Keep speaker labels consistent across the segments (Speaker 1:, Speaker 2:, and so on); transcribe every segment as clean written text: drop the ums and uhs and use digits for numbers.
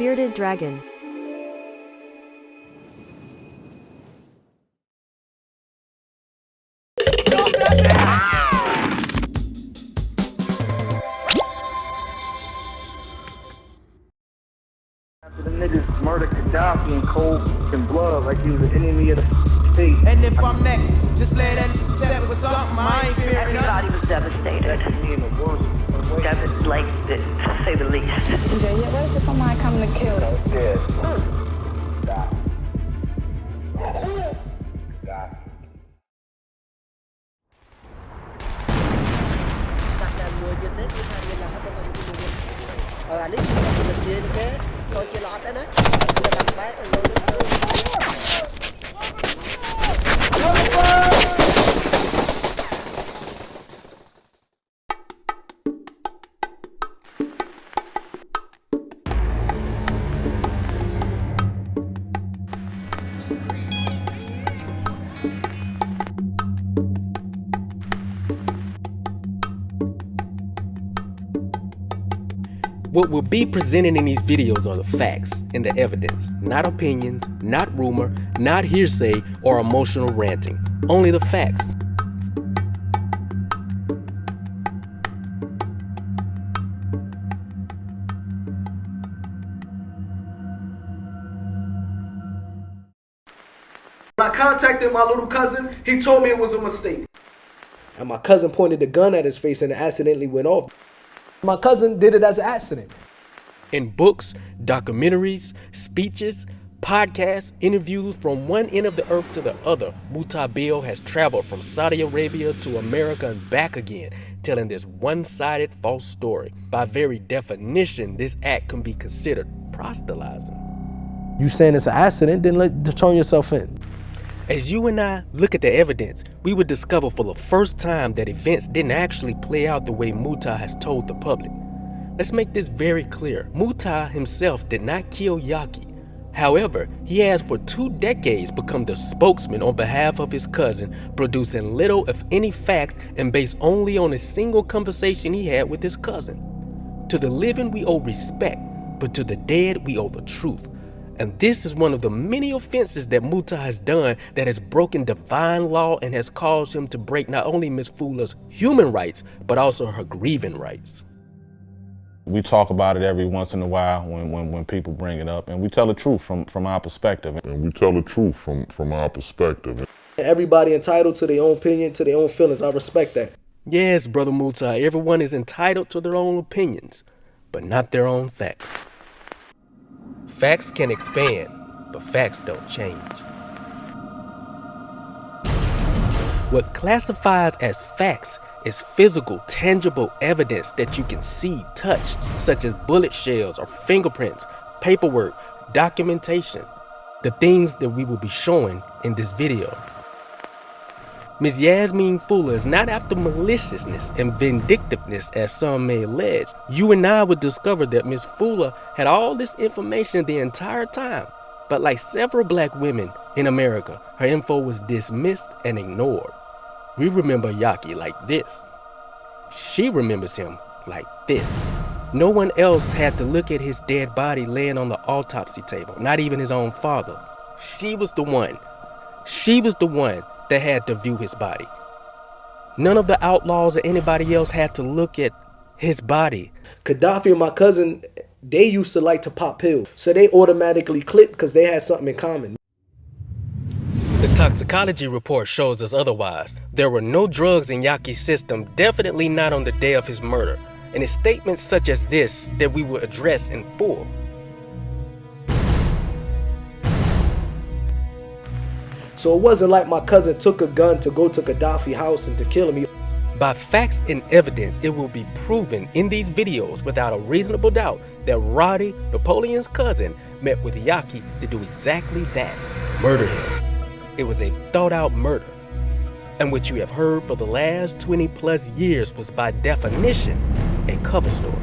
Speaker 1: Bearded Dragon.
Speaker 2: After the niggas murdered Gaddafi in cold and blood like he was an enemy of the state.
Speaker 3: And if I'm next, just lay that step with something I ain't fearing.
Speaker 4: Everybody was devastated. Devastated, to say the least.
Speaker 5: Yeah, what if somebody coming to kill?
Speaker 6: What will be presented in these videos are the facts and the evidence, not opinions, not rumor, not hearsay or emotional ranting. Only the facts.
Speaker 7: When I contacted my little cousin, he told me it was a mistake. And my cousin pointed the gun at his face and it accidentally went off. My cousin did it as an accident.
Speaker 6: In books, documentaries, speeches, podcasts, interviews from one end of the earth to the other, Mutah has traveled from Saudi Arabia to America and back again, telling this one-sided false story. By very definition, this act can be considered proselytizing.
Speaker 7: You saying it's an accident, then turn yourself in.
Speaker 6: As you and I look at the evidence, we would discover for the first time that events didn't actually play out the way Mutah has told the public. Let's make this very clear. Mutah himself did not kill Yaki. However, he has for 2 decades become the spokesman on behalf of his cousin, producing little if any facts and based only on a single conversation he had with his cousin. To the living we owe respect, but to the dead we owe the truth. And this is one of the many offenses that Mutah has done that has broken divine law and has caused him to break not only Ms. Fula's human rights, but also her grieving rights.
Speaker 8: We talk about it every once in a while when people bring it up, and we tell the truth from our perspective.
Speaker 7: Everybody entitled to their own opinion, to their own feelings. I respect that.
Speaker 6: Yes, Brother Mutah, everyone is entitled to their own opinions, but not their own facts. Facts can expand, but facts don't change. What classifies as facts is physical, tangible evidence that you can see, touch, such as bullet shells or fingerprints, paperwork, documentation, the things that we will be showing in this video. Ms. Yasmin Fula is not after maliciousness and vindictiveness as some may allege. You and I would discover that Ms. Fula had all this information the entire time. But like several black women in America, her info was dismissed and ignored. We remember Yaki like this. She remembers him like this. No one else had to look at his dead body laying on the autopsy table, not even his own father. She was the one. She was the one that had to view his body. None of the outlaws or anybody else had to look at his body.
Speaker 7: Gaddafi and my cousin, they used to like to pop pills, so they automatically clicked because they had something in common.
Speaker 6: The toxicology report shows us otherwise. There were no drugs in Yaki's system, definitely not on the day of his murder. And it's statements such as this that we will address in full.
Speaker 7: So it wasn't like my cousin took a gun to go to Gaddafi's house and to kill him.
Speaker 6: By facts and evidence, it will be proven in these videos without a reasonable doubt that Roddy, Napoleon's cousin, met with Yaki to do exactly that, murder him. It was a thought-out murder. And what you have heard for the last 20 plus years was by definition a cover story.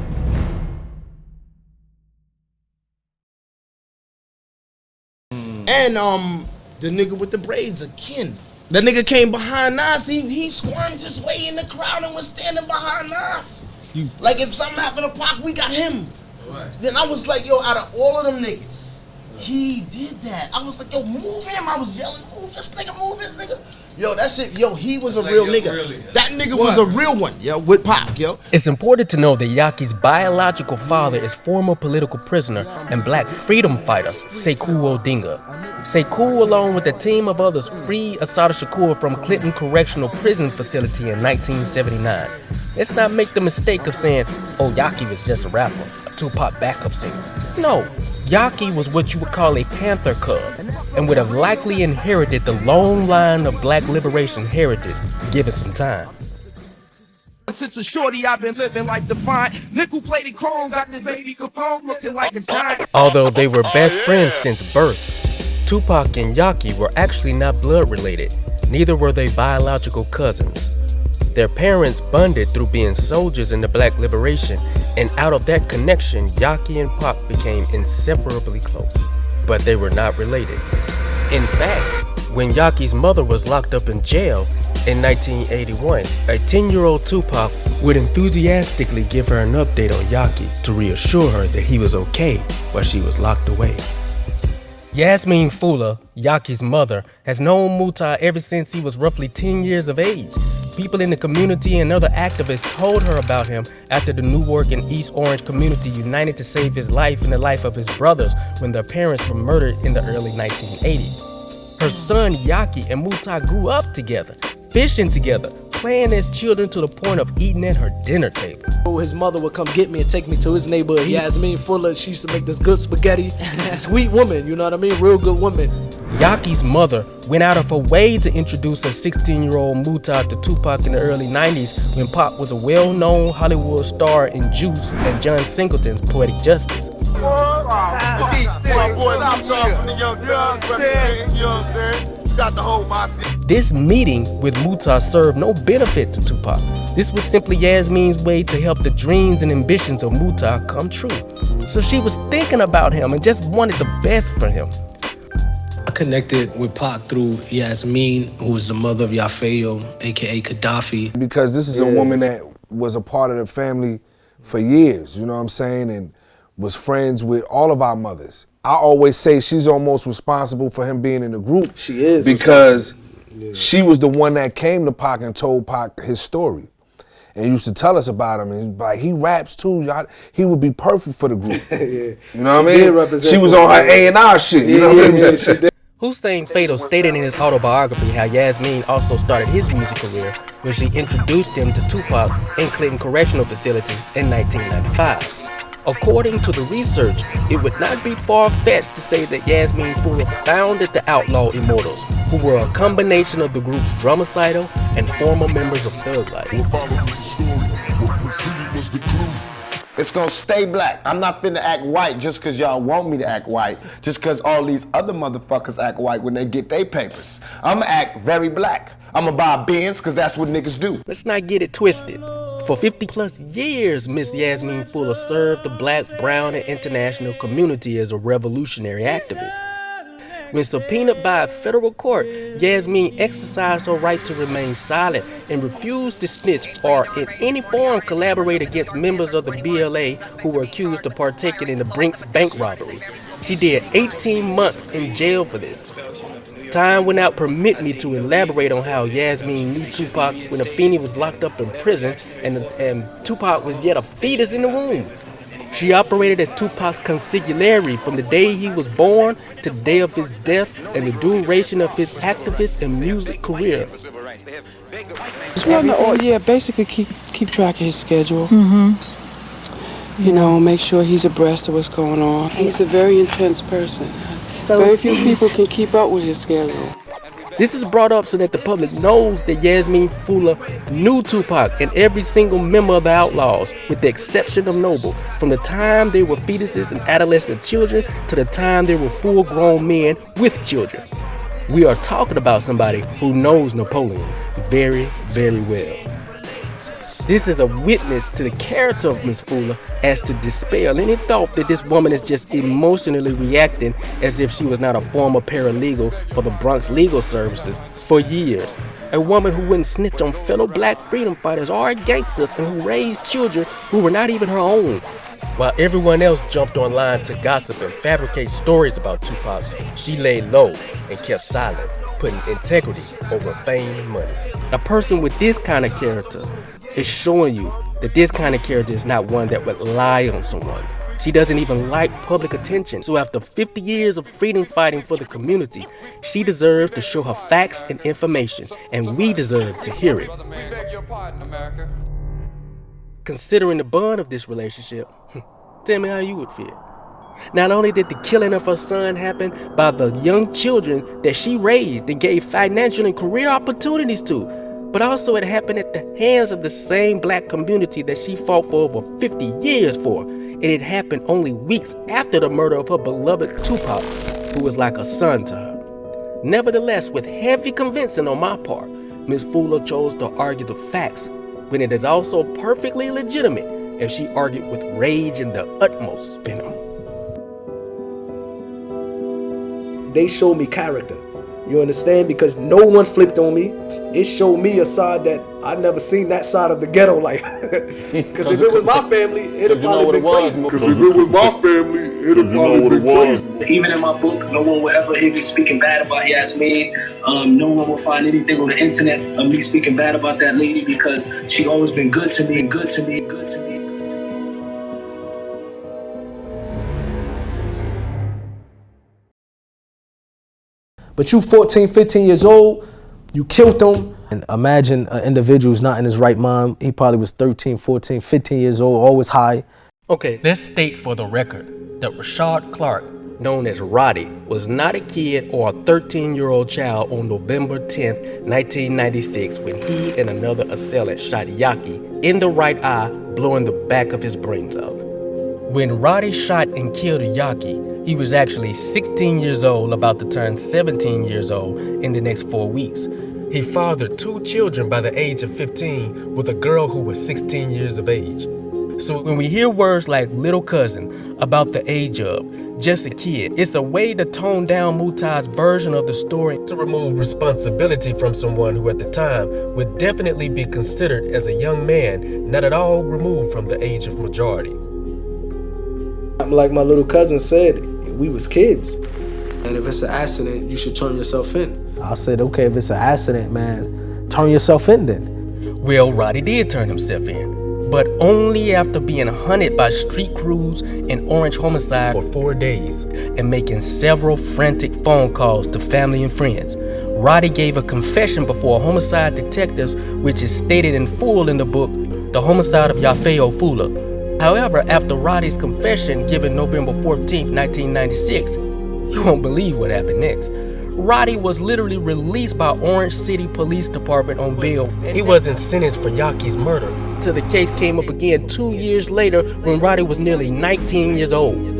Speaker 9: And the nigga with the braids, Akin. That nigga came behind us. He squirmed his way in the crowd and was standing behind us. Like if something happened to Pac, we got him. Then I was like, yo, out of all of them niggas, he did that. I was like, yo, move him. I was yelling, move this nigga, move this nigga. Yo, that shit, yo, he was a real nigga. Really? That nigga was a real one, yo, with Pac, yo.
Speaker 6: It's important to know that Yaki's biological father is former political prisoner and black freedom fighter Sekou Odinga. Sekou, along with a team of others, freed Assata Shakur from Clinton Correctional Prison Facility in 1979. Let's not make the mistake of saying, oh, Yaki was just a rapper, a Tupac backup singer. No, Yaki was what you would call a Panther cub and would have likely inherited the long line of black liberation heritage given some time.
Speaker 3: Since a shorty, I've been living like Defiant. Nickel plated chrome, got this baby Capone looking like a giant.
Speaker 6: Although they were best friends since birth, Tupac and Yaki were actually not blood related. Neither were they biological cousins. Their parents bonded through being soldiers in the black liberation, and out of that connection, Yaki and Pac became inseparably close. But they were not related. In fact, when Yaki's mother was locked up in jail in 1981, a 10-year-old Tupac would enthusiastically give her an update on Yaki to reassure her that he was okay while she was locked away. Yasmin Fula, Yaki's mother, has known Muta ever since he was roughly 10 years of age. People in the community and other activists told her about him after the Newark and East Orange community united to save his life and the life of his brothers when their parents were murdered in the early 1980s. Her son Yaki and Muta grew up together, fishing together, playing as children to the point of eating at her dinner table.
Speaker 7: His mother would come get me and take me to his neighborhood. Yasmin Fuller, she used to make this good spaghetti. Sweet woman, you know what I mean? Real good woman.
Speaker 6: Yaki's mother went out of her way to introduce her 16-year-old Muta to Tupac in the early 90s when Pac was a well-known Hollywood star in Juice and John Singleton's Poetic Justice. This meeting with Muta served no benefit to Tupac. This was simply Yasmin's way to help the dreams and ambitions of Muta come true. So she was thinking about him and just wanted the best for him.
Speaker 1: I connected with Pac through Yasmin, who was the mother of Yafeo, aka Gaddafi.
Speaker 10: Because this is a woman that was a part of the family for years, you know what I'm saying, and was friends with all of our mothers. I always say she's almost responsible for him being in the group.
Speaker 7: She is.
Speaker 10: Because she was the one that came to Pac and told Pac his story. And used to tell us about him. And like, he raps too. He would be perfect for the group. You know what I mean? She was on her A&R shit. You know what I mean?
Speaker 6: Hussein Fatal stated in his autobiography how Yasmin also started his music career when she introduced him to Tupac in Clinton Correctional Facility in 1995. According to the research, it would not be far-fetched to say that Yasmin Fula founded the Outlaw Immortals, who were a combination of the group's Drumicidal and former members of Thug Life.
Speaker 11: It's gonna stay black. I'm not finna act white just cause y'all want me to act white, just cause all these other motherfuckers act white when they get their papers. I'ma act very black. I'ma buy Benz cause that's what niggas do.
Speaker 6: Let's not get it twisted. For 50 plus years, Miss Yasmin Fula served the black, brown, and international community as a revolutionary activist. When subpoenaed by a federal court, Yasmin exercised her right to remain silent and refused to snitch or in any form collaborate against members of the BLA who were accused of partaking in the Brinks bank robbery. She did 18 months in jail for this. Time will not permit me to elaborate on how Yasmin knew Tupac when Afeni was locked up in prison and Tupac was yet a fetus in the womb. She operated as Tupac's consigliere from the day he was born to the day of his death and the duration of his activist and music career.
Speaker 12: Yeah, basically keep track of his schedule. You know, make sure he's abreast of what's going on. He's a very intense person. Very few people can keep up with his schedule.
Speaker 6: This is brought up so that the public knows that Yasmin Fula knew Tupac and every single member of the Outlaws, with the exception of Noble, from the time they were fetuses and adolescent children to the time they were full-grown men with children. We are talking about somebody who knows Napoleon very, very well. This is a witness to the character of Miss Fula as to dispel any thought that this woman is just emotionally reacting as if she was not a former paralegal for the Bronx Legal Services for years. A woman who wouldn't snitch on fellow black freedom fighters or gangsters and who raised children who were not even her own. While everyone else jumped online to gossip and fabricate stories about Tupac, she laid low and kept silent, putting integrity over fame and money. A person with this kind of character is showing you that this kind of character is not one that would lie on someone. She doesn't even like public attention. So after 50 years of freedom fighting for the community, she deserves to show her facts and information, and we deserve to hear it. Considering the bond of this relationship, tell me how you would feel. Not only did the killing of her son happen by the young children that she raised and gave financial and career opportunities to, but also it happened at the hands of the same black community that she fought for over 50 years for. And it happened only weeks after the murder of her beloved Tupac, who was like a son to her. Nevertheless, with heavy convincing on my part, Ms. Fuller chose to argue the facts, when it is also perfectly legitimate if she argued with rage and the utmost venom.
Speaker 7: They showed me character. You understand? Because no one flipped on me. It showed me a side that I never seen that side of the ghetto life. Because if it was my family, it'd probably been crazy.
Speaker 10: Because if it was my family, it'd probably been crazy.
Speaker 1: Even in my book, no one will ever hear me speaking bad about Yasmin. No one will find anything on the internet of me speaking bad about that lady because she always been good to me, good to me, good to me.
Speaker 7: But you 14, 15 years old, you killed them. And imagine an individual who's not in his right mind. He probably was 13, 14, 15 years old, always high.
Speaker 6: Okay, let's state for the record that Rashad Clark, known as Roddy, was not a kid or a 13-year-old child on November 10th, 1996, when he and another assailant shot Yaki in the right eye, blowing the back of his brains out. When Roddy shot and killed Yaki, he was actually 16 years old, about to turn 17 years old in the next 4 weeks. He fathered 2 children by the age of 15 with a girl who was 16 years of age. So when we hear words like little cousin about the age of, just a kid, it's a way to tone down Mutai's version of the story to remove responsibility from someone who at the time would definitely be considered as a young man, not at all removed from the age of majority.
Speaker 7: Like my little cousin said, we was kids. And if it's an accident, you should turn yourself in. I said, okay, if it's an accident, man, turn yourself in then.
Speaker 6: Well, Roddy did turn himself in, but only after being hunted by street crews and Orange Homicide for 4 days and making several frantic phone calls to family and friends. Roddy gave a confession before homicide detectives, which is stated in full in the book, The Homicide of Yafeo Fuller. However, after Roddy's confession given November 14th, 1996, you won't believe what happened next. Roddy was literally released by Orange City Police Department on bail. He wasn't sentenced for Yaki's murder till the case came up again 2 years later when Roddy was nearly 19 years old.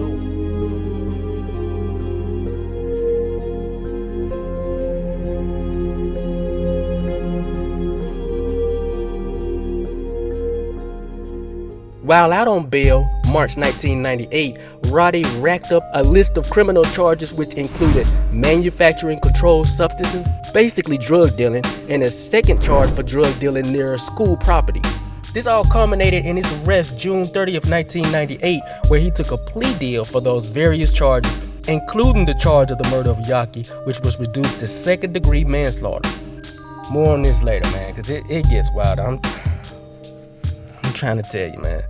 Speaker 6: While out on bail, March 1998, Roddy racked up a list of criminal charges which included manufacturing controlled substances, basically drug dealing, and a second charge for drug dealing near a school property. This all culminated in his arrest June 30th, 1998, where he took a plea deal for those various charges, including the charge of the murder of Yaki, which was reduced to second-degree manslaughter. More on this later, man, because it gets wild. I'm trying to tell you, man.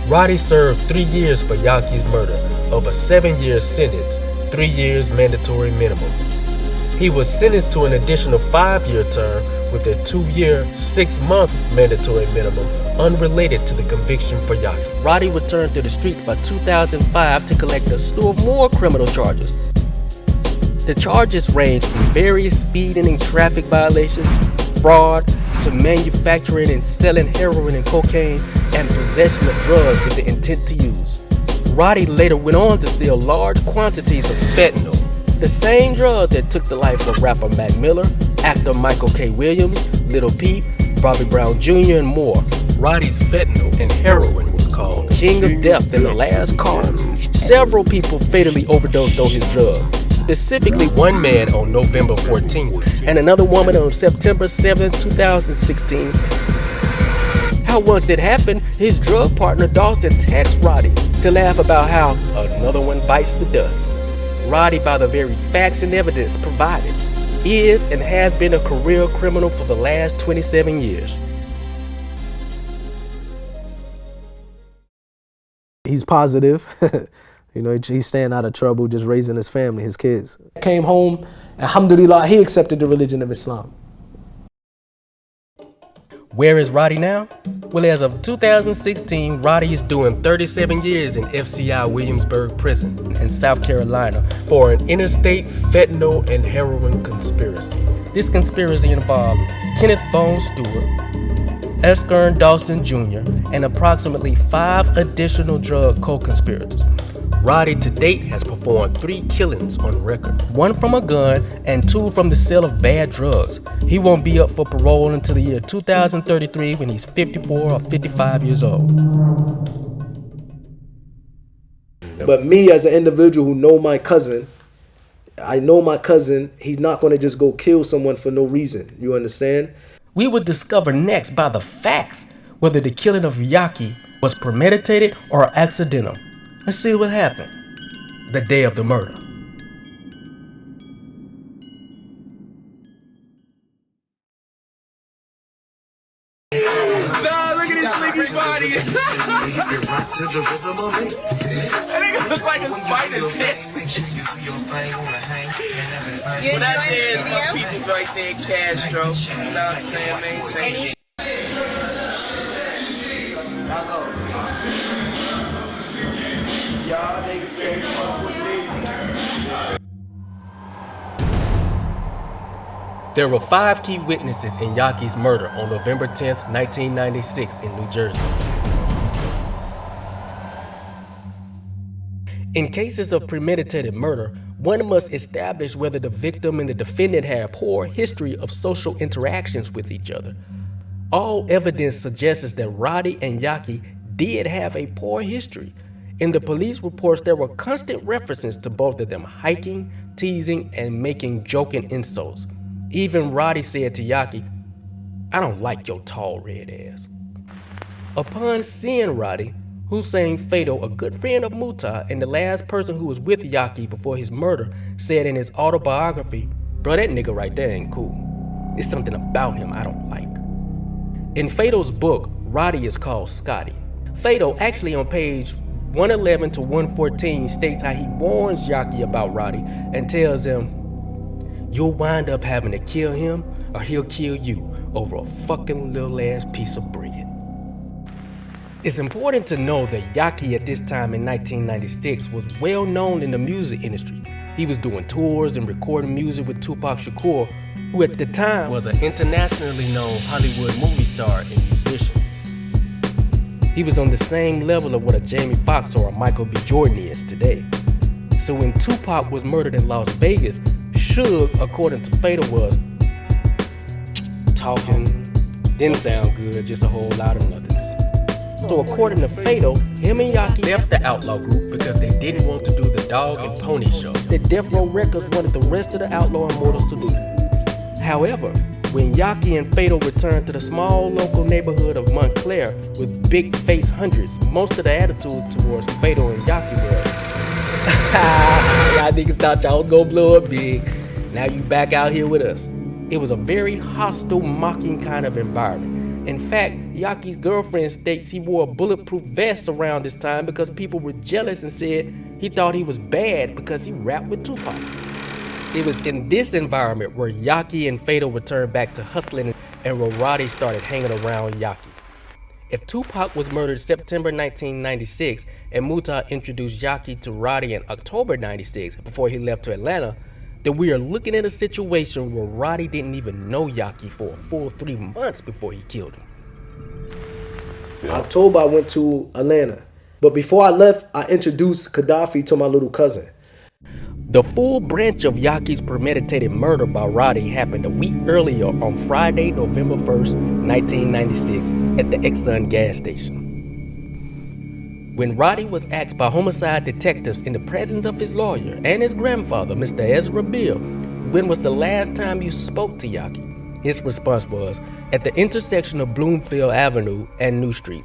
Speaker 6: Roddy served 3 years for Yaki's murder of a 7-year sentence, 3 years mandatory minimum. He was sentenced to an additional 5-year term with a 2-year, 6-month mandatory minimum unrelated to the conviction for Yaki. Roddy returned to the streets by 2005 to collect a slew of more criminal charges. The charges range from various speeding and traffic violations, fraud, to manufacturing and selling heroin and cocaine, and possession of drugs with the intent to use. Roddy later went on to sell large quantities of fentanyl, the same drug that took the life of rapper Mac Miller, actor Michael K. Williams, Lil Peep, Bobby Brown Jr., and more. Roddy's fentanyl and heroin was called King of Death in the last car. Several people fatally overdosed on his drug, specifically one man on November 14th and another woman on September 7th, 2016. How once it happened, his drug partner Dawson texts Roddy to laugh about how another one bites the dust. Roddy, by the very facts and evidence provided, is and has been a career criminal for the last 27 years.
Speaker 7: He's positive. You know, he's staying out of trouble, just raising his family, his kids. Came home, alhamdulillah, he accepted the religion of Islam.
Speaker 6: Where is Roddy now? Well, as of 2016, Roddy is doing 37 years in FCI Williamsburg Prison in South Carolina for an interstate fentanyl and heroin conspiracy. This conspiracy involved Kenneth Bone Stewart, Eskern Dawson Jr., and approximately 5 additional drug co-conspirators. Roddy to date has performed 3 killings on record, 1 from a gun and 2 from the sale of bad drugs. He won't be up for parole until the year 2033 when he's 54 or 55 years old.
Speaker 7: But me as an individual who know my cousin, I know my cousin, he's not going to just go kill someone for no reason. You understand?
Speaker 6: We would discover next by the facts whether the killing of Yaki was premeditated or accidental. Let's see what happened the day of the murder.
Speaker 3: Nah, look at this nigga's body. That nigga looks like a spider Texas. Well, that there is my people's right there, Castro. You know what I'm saying, man? Same. Y'all niggas can't fuck with me.
Speaker 6: There were 5 key witnesses in Yaki's murder on November 10th, 1996 in New Jersey. In cases of premeditated murder, one must establish whether the victim and the defendant had a poor history of social interactions with each other. All evidence suggests that Roddy and Yaki did have a poor history. In the police reports, there were constant references to both of them hiking, teasing, and making joking insults. Even Roddy said to Yaki, "I don't like your tall red ass." Upon seeing Roddy, Hussein Fatal, a good friend of Muta and the last person who was with Yaki before his murder, said in his autobiography, "Bro, that nigga right there ain't cool. It's something about him I don't like." In Fatal's book, Roddy is called Scotty. Fatal actually on page 111 to 114 states how he warns Yaki about Roddy and tells him, "You'll wind up having to kill him or he'll kill you over a fucking little ass piece of bread." It's important to know that Yaki at this time in 1996 was well known in the music industry. He was doing tours and recording music with Tupac Shakur, who at the time was an internationally known Hollywood movie star and musician. He was on the same level of what a Jamie Foxx or a Michael B. Jordan is today. So when Tupac was murdered in Las Vegas, Suge, according to Fatal, was talking, didn't sound good, just a whole lot of nothingness. So according to Fatal, him and Yaki left the Outlaw Group because they didn't want to do the Dog and Pony show that Death Row Records wanted the rest of the Outlaw Immortals to do. However, when Yaki and Fatal returned to the small local neighborhood of Montclair with Big Face Hundreds, most of the attitude towards Fatal and Yaki was, "Y'all niggas thought y'all was gonna blow up big. Now you back out here with us." It was a very hostile, mocking kind of environment. In fact, Yaki's girlfriend states he wore a bulletproof vest around this time because people were jealous and said he thought he was bad because he rapped with Tupac. It was in this environment where Yaki and Fatal returned back to hustling and where Roddy started hanging around Yaki. If Tupac was murdered September 1996 and Muta introduced Yaki to Roddy in October 96 before he left to Atlanta, then we are looking at a situation where Roddy didn't even know Yaki for a full 3 months before he killed him.
Speaker 7: October I went to Atlanta, but before I left, I introduced Gaddafi to my little cousin.
Speaker 6: The full branch of Yaki's premeditated murder by Roddy happened a week earlier on Friday, November 1st, 1996 at the Exxon gas station. When Roddy was asked by homicide detectives in the presence of his lawyer and his grandfather, Mr. Ezra Bill, when was the last time you spoke to Yaki? His response was, at the intersection of Bloomfield Avenue and New Street.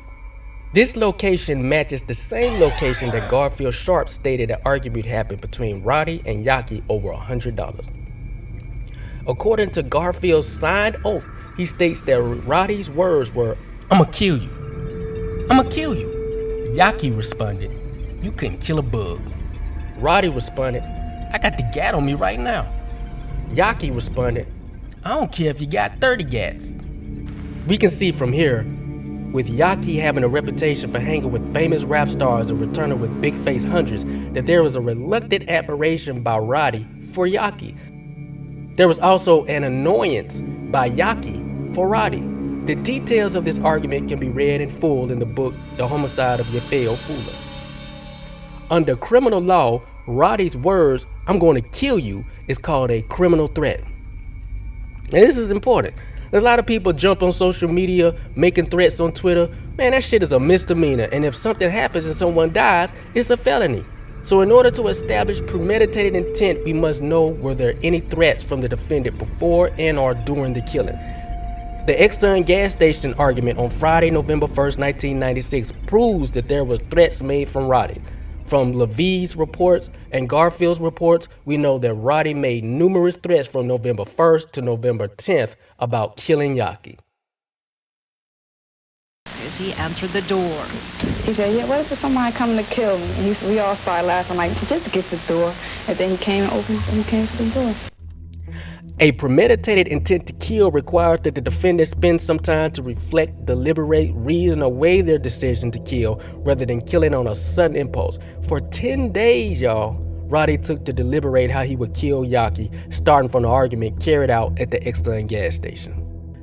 Speaker 6: This location matches the same location that Garfield Sharp stated an argument happened between Roddy and Yaki over $100. According to Garfield's signed oath, he states that Roddy's words were, "I'ma kill you. I'ma kill you." Yaki responded, "You couldn't kill a bug." Roddy responded, "I got the gat on me right now." Yaki responded, "I don't care if you got 30 gats." We can see from here, with Yaki having a reputation for hanging with famous rap stars and returning with big face hundreds, that there was a reluctant admiration by Roddy for Yaki. There was also an annoyance by Yaki for Roddy. The details of this argument can be read in full in the book The Homicide of Yafeo Fula. Under criminal law, Roddy's words, "I'm going to kill you," is called a criminal threat. And this is important. There's a lot of people jump on social media making threats on Twitter. Man, that shit is a misdemeanor. And if something happens and someone dies, it's a felony. So in order to establish premeditated intent, we must know were there any threats from the defendant before and or during the killing. The Exxon gas station argument on Friday, November 1st, 1996 proves that there were threats made from Roddy. From Levi's reports and Garfield's reports, we know that Roddy made numerous threats from November 1st to November 10th about killing Yaki.
Speaker 13: As he answered the door.
Speaker 5: He said, "Yeah, what if somebody come to kill me?" And we all started laughing, like, "Just get the door." And then he came and opened and came to the door.
Speaker 6: A premeditated intent to kill requires that the defendant spend some time to reflect, deliberate, reason, or weigh their decision to kill rather than killing on a sudden impulse. For 10 days, y'all, Roddy took to deliberate how he would kill Yaki, starting from the argument carried out at the Exxon gas station.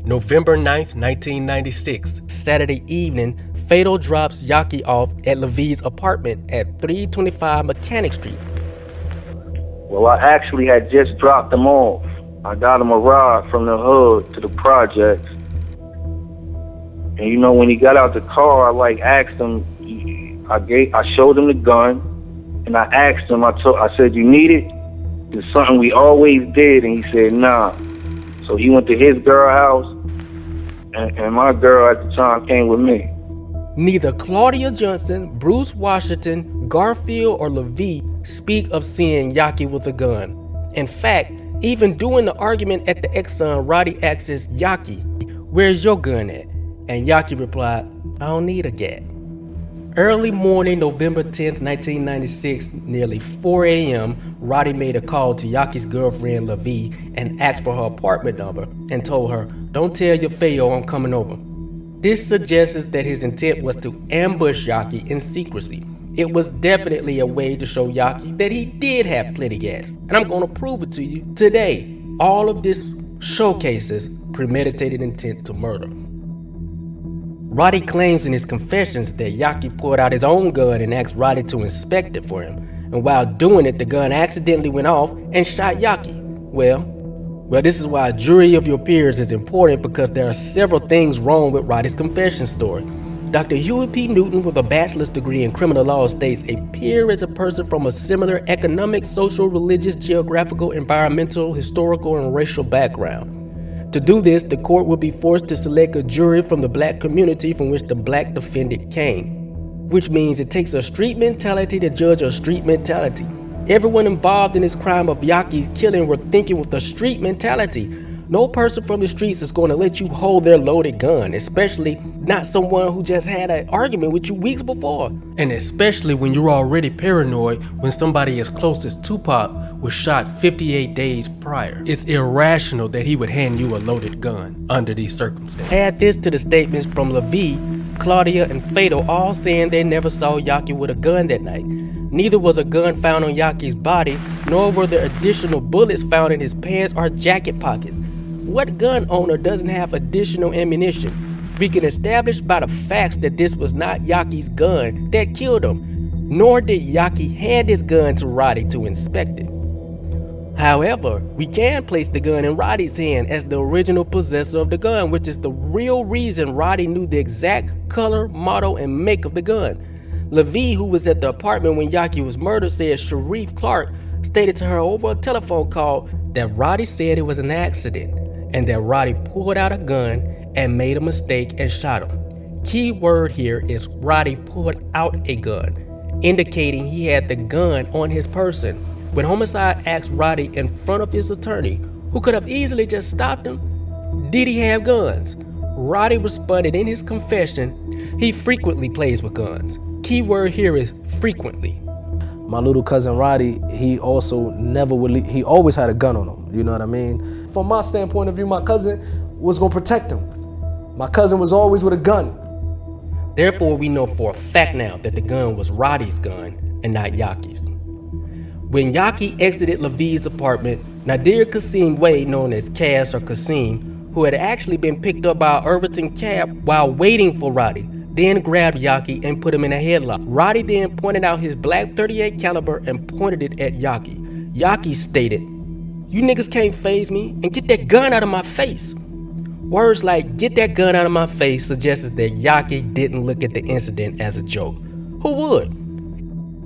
Speaker 6: November 9th, 1996, Saturday evening, Fatal drops Yaki off at Levi's apartment at 325 Mechanic Street.
Speaker 2: Well, I actually had just dropped him off. I got him a ride from the hood to the project. And you know, when he got out the car, I asked him, I showed him the gun, and I asked him, I said, "You need it? It's something we always did." And he said, "Nah." So he went to his girl house, and my girl at the time came with me.
Speaker 6: Neither Claudia Johnson, Bruce Washington, Garfield, or Levi speak of seeing Yaki with a gun. In fact, even during the argument at the Exxon, Roddy asks Yaki, "Where's your gun at?" And Yaki replied, "I don't need a gat." Early morning, November 10th, 1996, nearly 4 a.m., Roddy made a call to Yaki's girlfriend, Levi, and asked for her apartment number and told her, "Don't tell Yafeo I'm coming over." This suggests that his intent was to ambush Yaki in secrecy. It was definitely a way to show Yaki that he did have plenty gas, and I'm going to prove it to you today. All of this showcases premeditated intent to murder. Roddy claims in his confessions that Yaki pulled out his own gun and asked Roddy to inspect it for him, and while doing it, the gun accidentally went off and shot Yaki. Well, this is why a jury of your peers is important, because there are several things wrong with Roddy's confession story. Dr. Huey P. Newton, with a bachelor's degree in criminal law, states a peer is a person from a similar economic, social, religious, geographical, environmental, historical, and racial background. To do this, the court will be forced to select a jury from the black community from which the black defendant came, which means it takes a street mentality to judge a street mentality. Everyone involved in this crime of Yaki's killing were thinking with a street mentality. No person from the streets is going to let you hold their loaded gun, especially not someone who just had an argument with you weeks before. And especially when you're already paranoid when somebody as close as Tupac was shot 58 days prior. It's irrational that he would hand you a loaded gun under these circumstances. Add this to the statements from Levi, Claudia, and Fatal, all saying they never saw Yaki with a gun that night. Neither was a gun found on Yaki's body, nor were there additional bullets found in his pants or jacket pockets. What gun owner doesn't have additional ammunition? We can establish by the facts that this was not Yaki's gun that killed him, nor did Yaki hand his gun to Roddy to inspect it. However, we can place the gun in Roddy's hand as the original possessor of the gun, which is the real reason Roddy knew the exact color, model, and make of the gun. Levi, who was at the apartment when Yaki was murdered, said Sharif Clark stated to her over a telephone call that Roddy said it was an accident. and that Roddy pulled out a gun and made a mistake and shot him. Key word here is Roddy pulled out a gun, indicating he had the gun on his person. When homicide asked Roddy in front of his attorney, who could have easily just stopped him, did he have guns? Roddy responded in his confession, he frequently plays with guns. Key word here is frequently.
Speaker 7: My little cousin Roddy, he always had a gun on him, you know what I mean? From my standpoint of view, my cousin was gonna protect him. My cousin was always with a gun.
Speaker 6: Therefore, we know for a fact now that the gun was Roddy's gun and not Yaki's. When Yaki exited LaVie's apartment, Nadir Kasim Wade, known as Cass or Kasim, who had actually been picked up by an Irvington cab while waiting for Roddy, then grabbed Yaki and put him in a headlock. Roddy then pointed out his black .38 caliber and pointed it at Yaki. Yaki stated, "You niggas can't faze me and get that gun out of my face." Words like "get that gun out of my face" suggests that Yaki didn't look at the incident as a joke. Who would?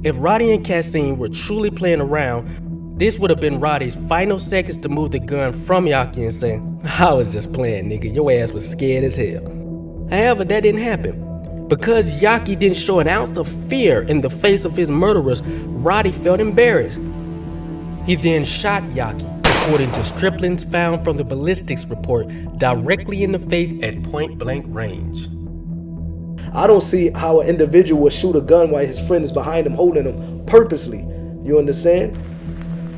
Speaker 6: If Roddy and Kasim were truly playing around, this would have been Roddy's final seconds to move the gun from Yaki and say, "I was just playing, nigga, your ass was scared as hell." However, that didn't happen. Because Yaki didn't show an ounce of fear in the face of his murderers, Roddy felt embarrassed. He then shot Yaki, according to striplings found from the ballistics report, directly in the face at point-blank range.
Speaker 7: I don't see how an individual would shoot a gun while his friend is behind him holding him purposely. You understand?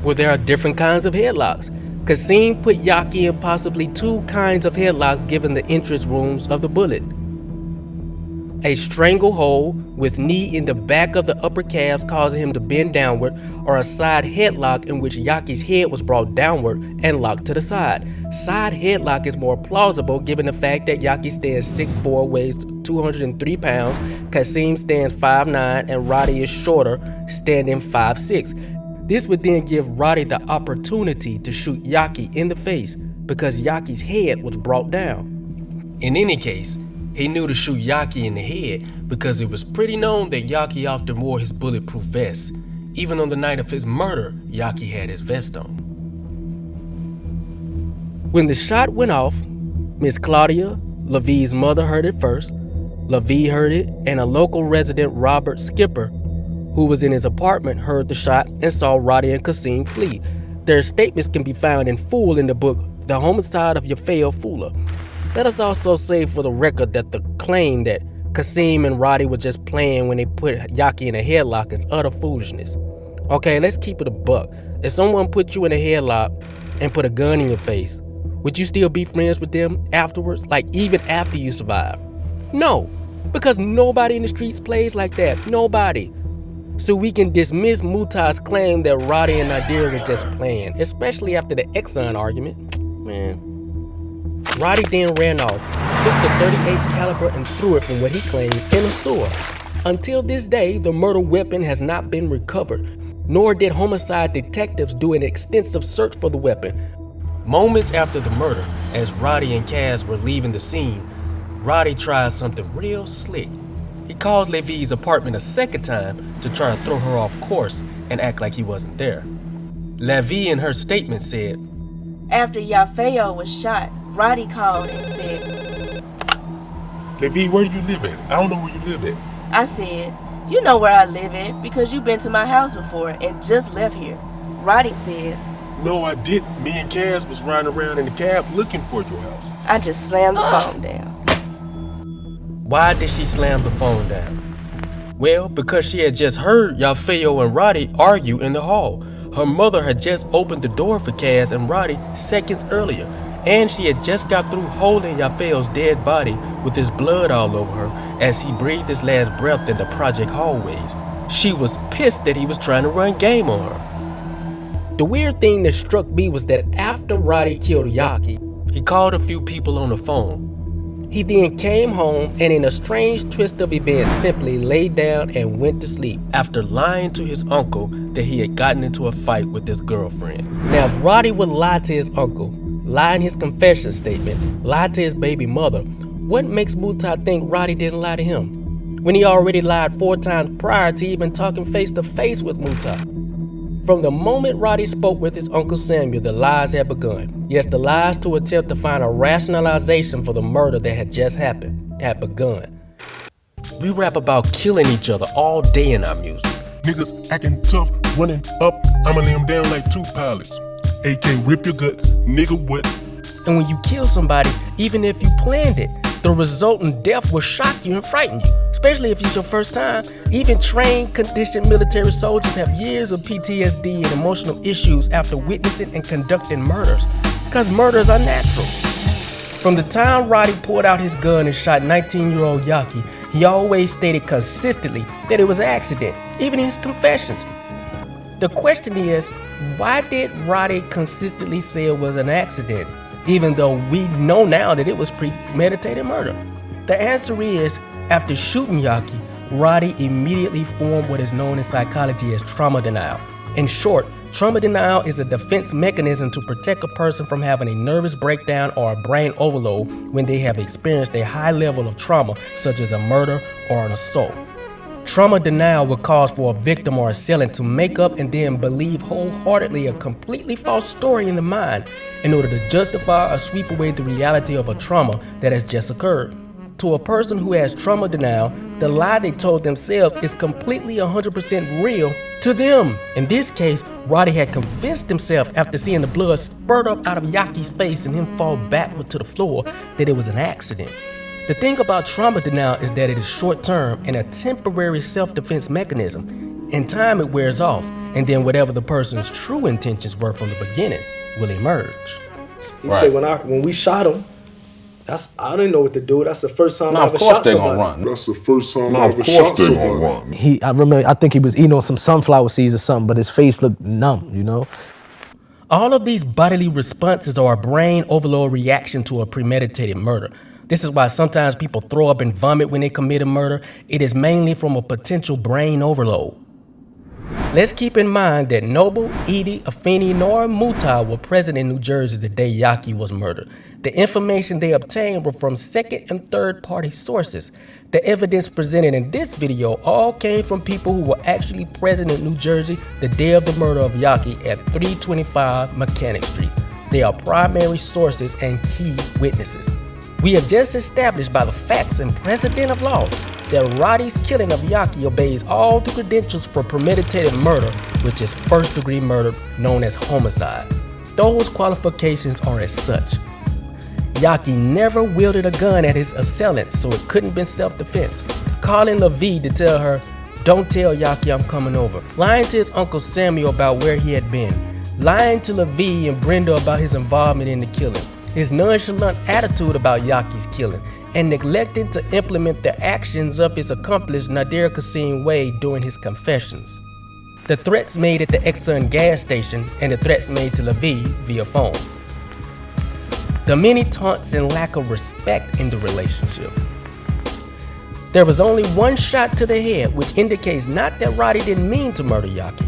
Speaker 6: Well, there are different kinds of headlocks. Kasim put Yaki in possibly two kinds of headlocks given the entrance wounds of the bullet. A stranglehold with knee in the back of the upper calves causing him to bend downward, or a side headlock in which Yaki's head was brought downward and locked to the side. Side headlock is more plausible given the fact that Yaki stands 6'4", weighs 203 pounds, Kasim stands 5'9", and Roddy is shorter, standing 5'6". This would then give Roddy the opportunity to shoot Yaki in the face because Yaki's head was brought down. In any case, he knew to shoot Yaki in the head because it was pretty known that Yaki often wore his bulletproof vest. Even on the night of his murder, Yaki had his vest on. When the shot went off, Miss Claudia, LaVie's mother, heard it first. LaVie heard it, and a local resident, Robert Skipper, who was in his apartment, heard the shot and saw Roddy and Kasim flee. Their statements can be found in full in the book, The Homicide of Yafeo Fula. Let us also say for the record that the claim that Kasim and Roddy were just playing when they put Yaki in a headlock is utter foolishness. Okay, let's keep it a buck. If someone put you in a headlock and put a gun in your face, would you still be friends with them afterwards, like even after you survive? No, because nobody in the streets plays like that. Nobody. So we can dismiss Mutah's claim that Roddy and Nadir was just playing, especially after the Exxon argument. Man. Roddy then ran off, took the .38 caliber and threw it from what he claims in a sewer. Until this day, the murder weapon has not been recovered, nor did homicide detectives do an extensive search for the weapon. Moments after the murder, as Roddy and Cass were leaving the scene, Roddy tried something real slick. He called LaVie's apartment a second time to try to throw her off course and act like he wasn't there. LaVie in her statement said,
Speaker 14: "After Yafeo was shot, Roddy called and said,
Speaker 15: LaVie, where do you live at? I don't know where you live at."
Speaker 14: I said, "You know where I live at because you've been to my house before and just left here." Roddy said,
Speaker 15: "No, I didn't. Me and Cass was riding around in the cab looking for your house."
Speaker 14: I just slammed the phone down.
Speaker 6: Why did she slam the phone down? Well, because she had just heard Yafeo and Roddy argue in the hall. Her mother had just opened the door for Cass and Roddy seconds earlier, and she had just got through holding Yafeo's dead body with his blood all over her as he breathed his last breath in the project hallways. She was pissed that he was trying to run game on her. The weird thing that struck me was that after Roddy killed Yaki, he called a few people on the phone. He then came home and in a strange twist of events simply laid down and went to sleep after lying to his uncle that he had gotten into a fight with his girlfriend. Now if Roddy would lie to his uncle, lie in his confession statement, lie to his baby mother, what makes Mutah think Roddy didn't lie to him when he already lied 4 times prior to even talking face to face with Mutah? From the moment Roddy spoke with his Uncle Samuel, the lies had begun. Yes, the lies to attempt to find a rationalization for the murder that had just happened had begun. We rap about killing each other all day in our music.
Speaker 15: Niggas acting tough, running up, I'ma lay them down like 2 pilots. AK rip your guts, nigga what?
Speaker 6: And when you kill somebody, even if you planned it, the resultant death will shock you and frighten you, especially if it's your first time. Even trained, conditioned military soldiers have years of PTSD and emotional issues after witnessing and conducting murders, because murders are natural. From the time Roddy pulled out his gun and shot 19-year-old Yaki, he always stated consistently that it was an accident, even in his confessions. The question is, why did Roddy consistently say it was an accident, even though we know now that it was premeditated murder? The answer is, after shooting Yaki, Roddy immediately formed what is known in psychology as trauma denial. In short, trauma denial is a defense mechanism to protect a person from having a nervous breakdown or a brain overload when they have experienced a high level of trauma, such as a murder or an assault. Trauma denial will cause for a victim or assailant to make up and then believe wholeheartedly a completely false story in the mind in order to justify or sweep away the reality of a trauma that has just occurred. To a person who has trauma denial, the lie they told themselves is completely 100% real to them. In this case, Roddy had convinced himself after seeing the blood spurt up out of Yaki's face and him fall backward to the floor that it was an accident. The thing about trauma denial is that it is short-term and a temporary self-defense mechanism. In time, it wears off, and then whatever the person's true intentions were from the beginning will emerge.
Speaker 7: He said when we shot him, I didn't know what to do. That's the first time I ever shot somebody.
Speaker 15: That's the first time I ever shot somebody.
Speaker 7: I remember, I think he was eating on some sunflower seeds or something, but his face looked numb, you know?
Speaker 6: All of these bodily responses are a brain overload reaction to a premeditated murder. This is why sometimes people throw up and vomit when they commit a murder. It is mainly from a potential brain overload. Let's keep in mind that Noble, Edie, Afeni, nor Muta were present in New Jersey the day Yaki was murdered. The information they obtained were from second and third party sources. The evidence presented in this video all came from people who were actually present in New Jersey the day of the murder of Yaki at 325 Mechanic Street. They are primary sources and key witnesses. We have just established by the facts and precedent of law that Roddy's killing of Yaki obeys all the credentials for premeditated murder, which is first-degree murder known as homicide. Those qualifications are as such. Yaki never wielded a gun at his assailant, so it couldn't have been self-defense. Calling LaVie to tell her, "Don't tell Yaki I'm coming over." Lying to his Uncle Samuel about where he had been. Lying to LaVie and Brenda about his involvement in the killing. His nonchalant attitude about Yaki's killing, and neglecting to implement the actions of his accomplice Nadir Kasim Wade during his confessions. The threats made at the Exxon gas station and the threats made to LaVie via phone. The many taunts and lack of respect in the relationship. There was only one shot to the head, which indicates not that Roddy didn't mean to murder Yaki,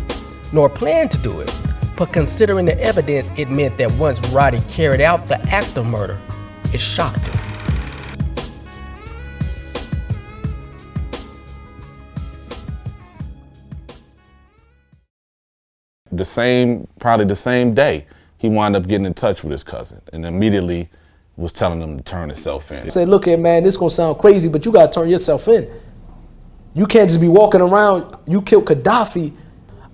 Speaker 6: nor plan to do it, but considering the evidence, it meant that once Roddy carried out the act of murder, it shocked him.
Speaker 8: Probably the same day, he wound up getting in touch with his cousin and immediately was telling him to turn himself in.
Speaker 7: Say, look here, man, this gonna sound crazy, but you gotta turn yourself in. You can't just be walking around, you killed Gaddafi.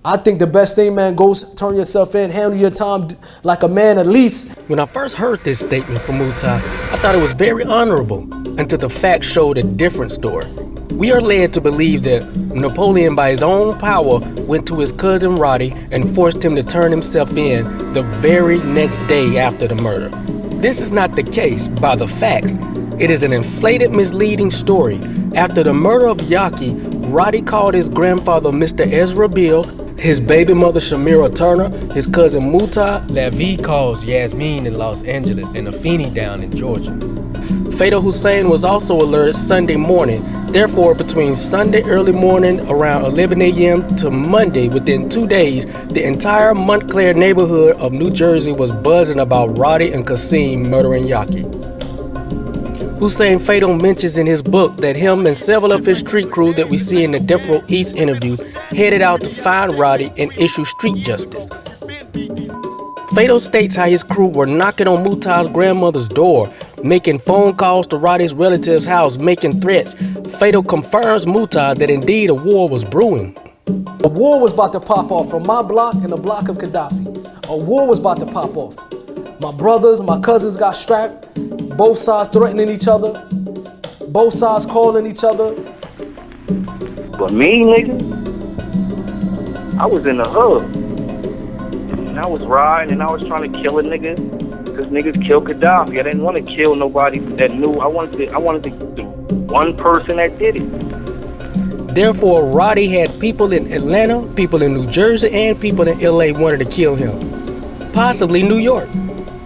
Speaker 7: I think the best thing, man, go turn yourself in, handle your time like a man at least.
Speaker 6: When I first heard this statement from Muta, I thought it was very honorable, until the facts showed a different story. We are led to believe that Napoleon, by his own power, went to his cousin Roddy and forced him to turn himself in the very next day after the murder. This is not the case by the facts. It is an inflated, misleading story. After the murder of Yaki, Roddy called his grandfather Mr. Ezra Bill, his baby mother Shamira Turner, his cousin Muta, LaVie calls Yasmin in Los Angeles, and Afeni down in Georgia. Fata Hussein was also alerted Sunday morning. Therefore, between Sunday early morning around 11 a.m. to Monday, within 2 days, the entire Montclair neighborhood of New Jersey was buzzing about Roddy and Kasim murdering Yaki. Hussein Fatal mentions in his book that him and several of his street crew that we see in the Death Row East interviews headed out to find Roddy and issue street justice. Fatal states how his crew were knocking on Mutah's grandmother's door, making phone calls to Roddy's relative's house, making threats. Fatal confirms Mutah that indeed a war was brewing.
Speaker 7: A war was about to pop off from my block and the block of Gaddafi. A war was about to pop off. My brothers, my cousins got strapped. Both sides threatening each other. Both sides calling each other.
Speaker 2: But me, nigga, I was in the hood. And I was riding and I was trying to kill a nigga. Because niggas killed Gaddafi. I didn't want to kill nobody that knew. I wanted the one person that did it.
Speaker 6: Therefore, Roddy had people in Atlanta, people in New Jersey, and people in LA wanted to kill him. Possibly New York.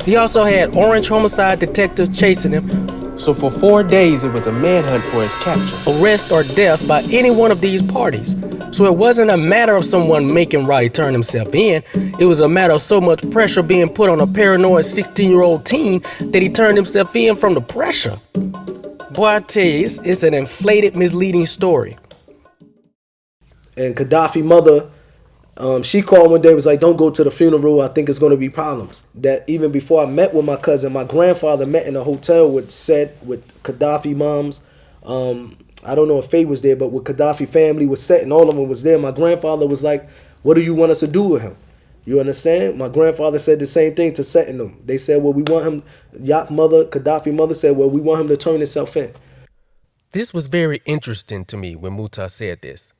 Speaker 6: He also had orange homicide detectives chasing him. So for 4 days, it was a manhunt for his capture, arrest, or death by any one of these parties. So it wasn't a matter of someone making Roddy turn himself in. It was a matter of so much pressure being put on a paranoid 16-year-old teen that he turned himself in from the pressure. Boy, I tell you, it's an inflated, misleading story.
Speaker 7: And Gaddafi's mother, she called one day, was like, don't go to the funeral, I think it's going to be problems. That even before I met with my cousin, my grandfather met in a hotel with Gaddafi moms. I don't know if Faye was there, but with Gaddafi family was set and all of them was there. My grandfather was like, what do you want us to do with him? You understand? My grandfather said the same thing to setting them. They said, well, we want him, Gaddafi mother said, well, we want him to turn himself in.
Speaker 6: This was very interesting to me when Mutah said this.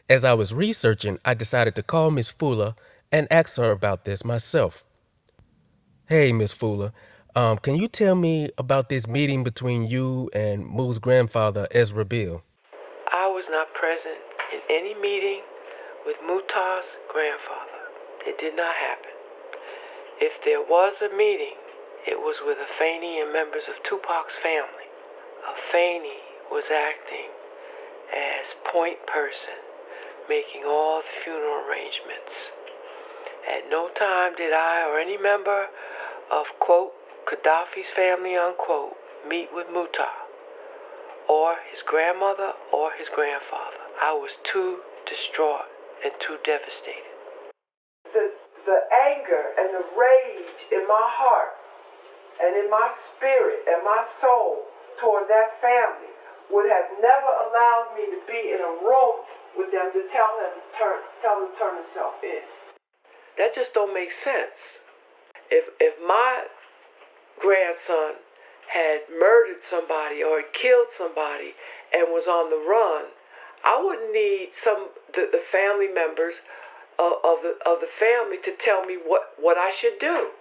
Speaker 6: As I was researching, I decided to call Miss Fuller and ask her about this myself. Hey, Miss Fuller, can you tell me about this meeting between you and Moo's grandfather, Ezra Bill?
Speaker 12: I was not present in any meeting with Mutah's grandfather. It did not happen. If there was a meeting, it was with Afeni and members of Tupac's family. Afeni was acting as point person, making all the funeral arrangements. At no time did I or any member of, quote, Gaddafi's family, unquote, meet with Mutah or his grandmother or his grandfather. I was too distraught and too devastated. The anger and the rage in my heart and in my spirit and my soul towards that family would have never allowed me to be in a room with them to tell him to turn himself in. That just don't make sense. If my grandson had murdered somebody or had killed somebody and was on the run, I wouldn't need the family members of the family to tell me what I should do.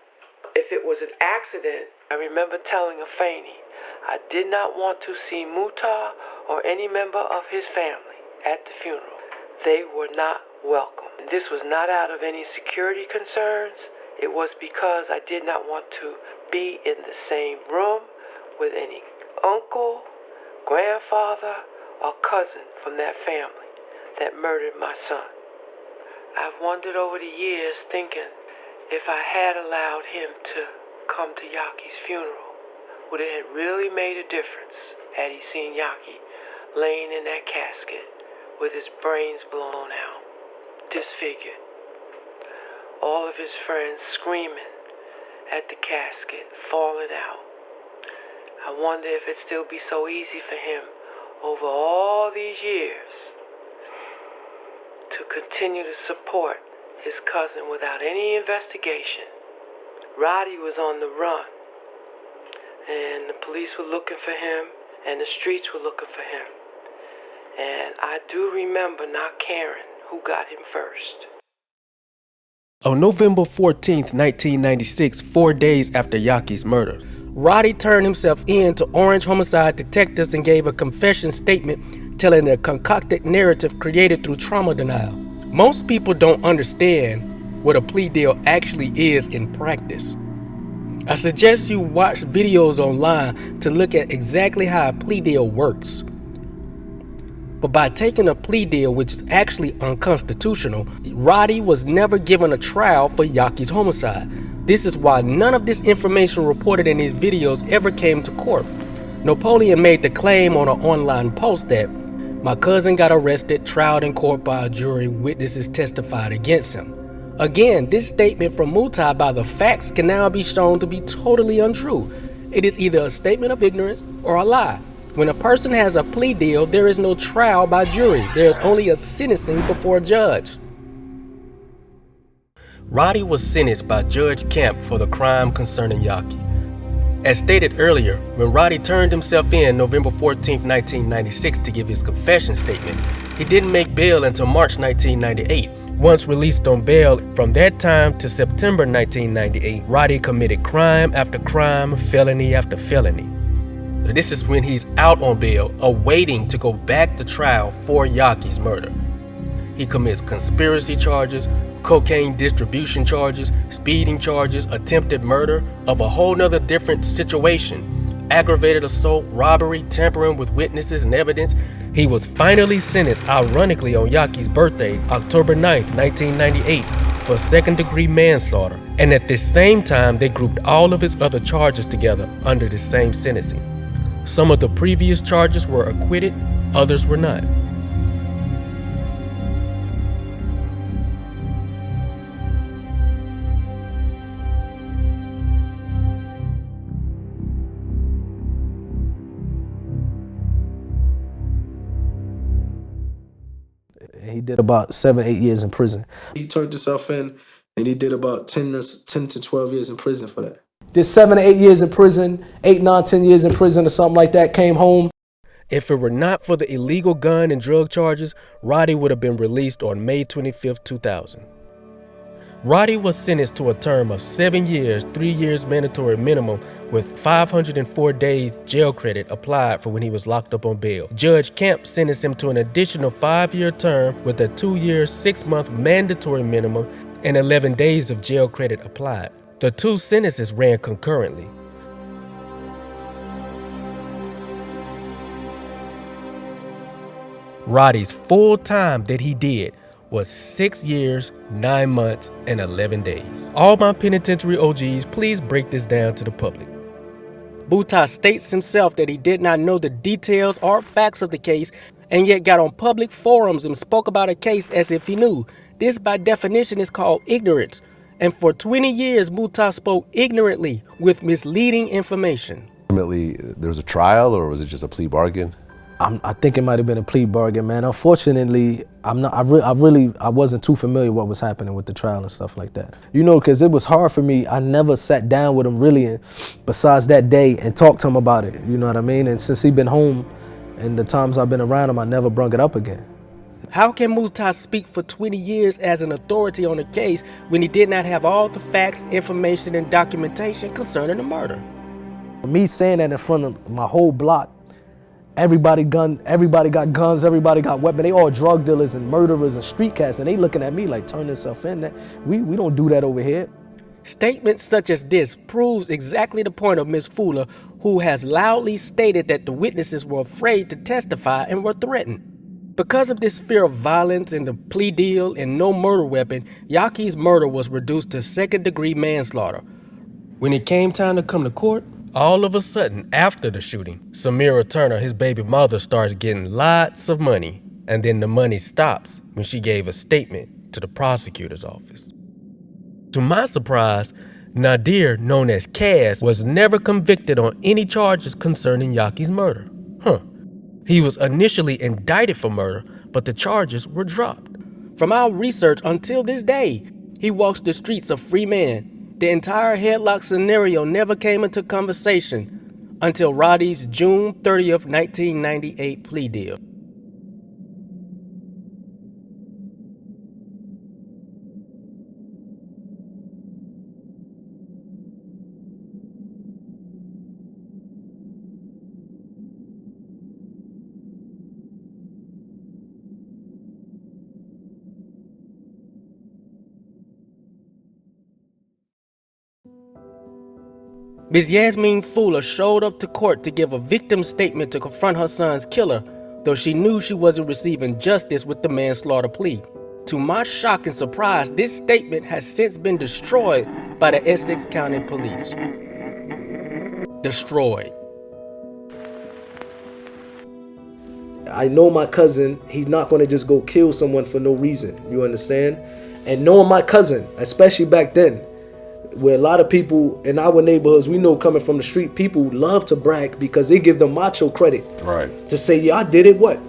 Speaker 12: If it was an accident, I remember telling Afeni I did not want to see Mutah or any member of his family at the funeral. They were not welcome. This was not out of any security concerns. It was because I did not want to be in the same room with any uncle, grandfather, or cousin from that family that murdered my son. I've wondered over the years thinking if I had allowed him to come to Yaki's funeral, would it have really made a difference had he seen Yaki laying in that casket with his brains blown out, disfigured, all of his friends screaming at the casket, falling out. I wonder if it'd still be so easy for him over all these years to continue to support his cousin without any investigation. Roddy was on the run, and the police were looking for him, and the streets were looking for him. And I do remember not caring who got him first.
Speaker 6: On November 14th, 1996, 4 days after Yaki's murder, Roddy turned himself in to Orange homicide detectives and gave a confession statement telling a concocted narrative created through trauma denial. Most people don't understand what a plea deal actually is in practice. I suggest you watch videos online to look at exactly how a plea deal works. But by taking a plea deal, which is actually unconstitutional, Roddy was never given a trial for Yaki's homicide. This is why none of this information reported in these videos ever came to court. Napoleon made the claim on an online post that my cousin got arrested, tried in court by a jury, witnesses testified against him. Again, this statement from Mutai by the facts can now be shown to be totally untrue. It is either a statement of ignorance or a lie. When a person has a plea deal, there is no trial by jury. There is only a sentencing before a judge. Roddy was sentenced by Judge Camp for the crime concerning Yaki. As stated earlier, when Roddy turned himself in November 14, 1996 to give his confession statement, he didn't make bail until March 1998. Once released on bail, from that time to September 1998, Roddy committed crime after crime, felony after felony. This is when he's out on bail, awaiting to go back to trial for Yaki's murder. He commits conspiracy charges, cocaine distribution charges, speeding charges, attempted murder of a whole nother different situation, aggravated assault, robbery, tampering with witnesses and evidence. He was finally sentenced, ironically, on Yaki's birthday, October 9th, 1998, for second-degree manslaughter. And at this same time, they grouped all of his other charges together under the same sentencing. Some of the previous charges were acquitted, others were not.
Speaker 7: He did about 7-8 years in prison. He turned himself in and he did about 10 to 12 years in prison for that. Did 7 to 8 years in prison, 8, 9, 10 years in prison or something like that, came home.
Speaker 6: If it were not for the illegal gun and drug charges, Roddy would have been released on May 25, 2000. Roddy was sentenced to a term of 7 years, 3 years mandatory minimum, with 504 days jail credit applied for when he was locked up on bail. Judge Camp sentenced him to an additional 5-year term with a 2-year, 6-month mandatory minimum and 11 days of jail credit applied. The two sentences ran concurrently. Roddy's full time that he did was 6 years, 9 months, and 11 days. All my penitentiary OGs, please break this down to the public. Mutai states himself that he did not know the details or facts of the case and yet got on public forums and spoke about a case as if he knew. This by definition is called ignorance. And for 20 years, Mutai spoke ignorantly with misleading information.
Speaker 16: Ultimately, there was a trial, or was it just a plea bargain?
Speaker 7: I think it might have been a plea bargain, man. Unfortunately, I wasn't too familiar what was happening with the trial and stuff like that. You know, because it was hard for me. I never sat down with him really, besides that day, and talked to him about it. You know what I mean? And since he been home, and the times I've been around him, I never brung it up again.
Speaker 6: How can Mutai speak for 20 years as an authority on a case when he did not have all the facts, information, and documentation concerning the murder?
Speaker 7: Me saying that in front of my whole block, everybody got guns, everybody got weapons. They all drug dealers and murderers and street cats, and they looking at me like, turn yourself in. We don't do that over here.
Speaker 6: Statements such as this proves exactly the point of Ms. Fuller, who has loudly stated that the witnesses were afraid to testify and were threatened. Because of this fear of violence and the plea deal and no murder weapon, Yaki's murder was reduced to second-degree manslaughter. When it came time to come to court, all of a sudden, after the shooting, Samira Turner, his baby mother, starts getting lots of money. And then the money stops when she gave a statement to the prosecutor's office. To my surprise, Nadir, known as Kaz, was never convicted on any charges concerning Yaki's murder. He was initially indicted for murder, but the charges were dropped. From our research until this day, he walks the streets a free man. The entire headlock scenario never came into conversation until Roddy's June 30th, 1998 plea deal. Ms. Yasmin Fuller showed up to court to give a victim statement to confront her son's killer, though she knew she wasn't receiving justice with the manslaughter plea. To my shock and surprise, this statement has since been destroyed by the Essex County Police. Destroyed.
Speaker 7: I know my cousin, he's not going to just go kill someone for no reason. You understand? And knowing my cousin, especially back then, where a lot of people in our neighborhoods, we know coming from the street, people love to brag because they give them macho credit.
Speaker 8: Right.
Speaker 7: To say, yeah, I did it, what?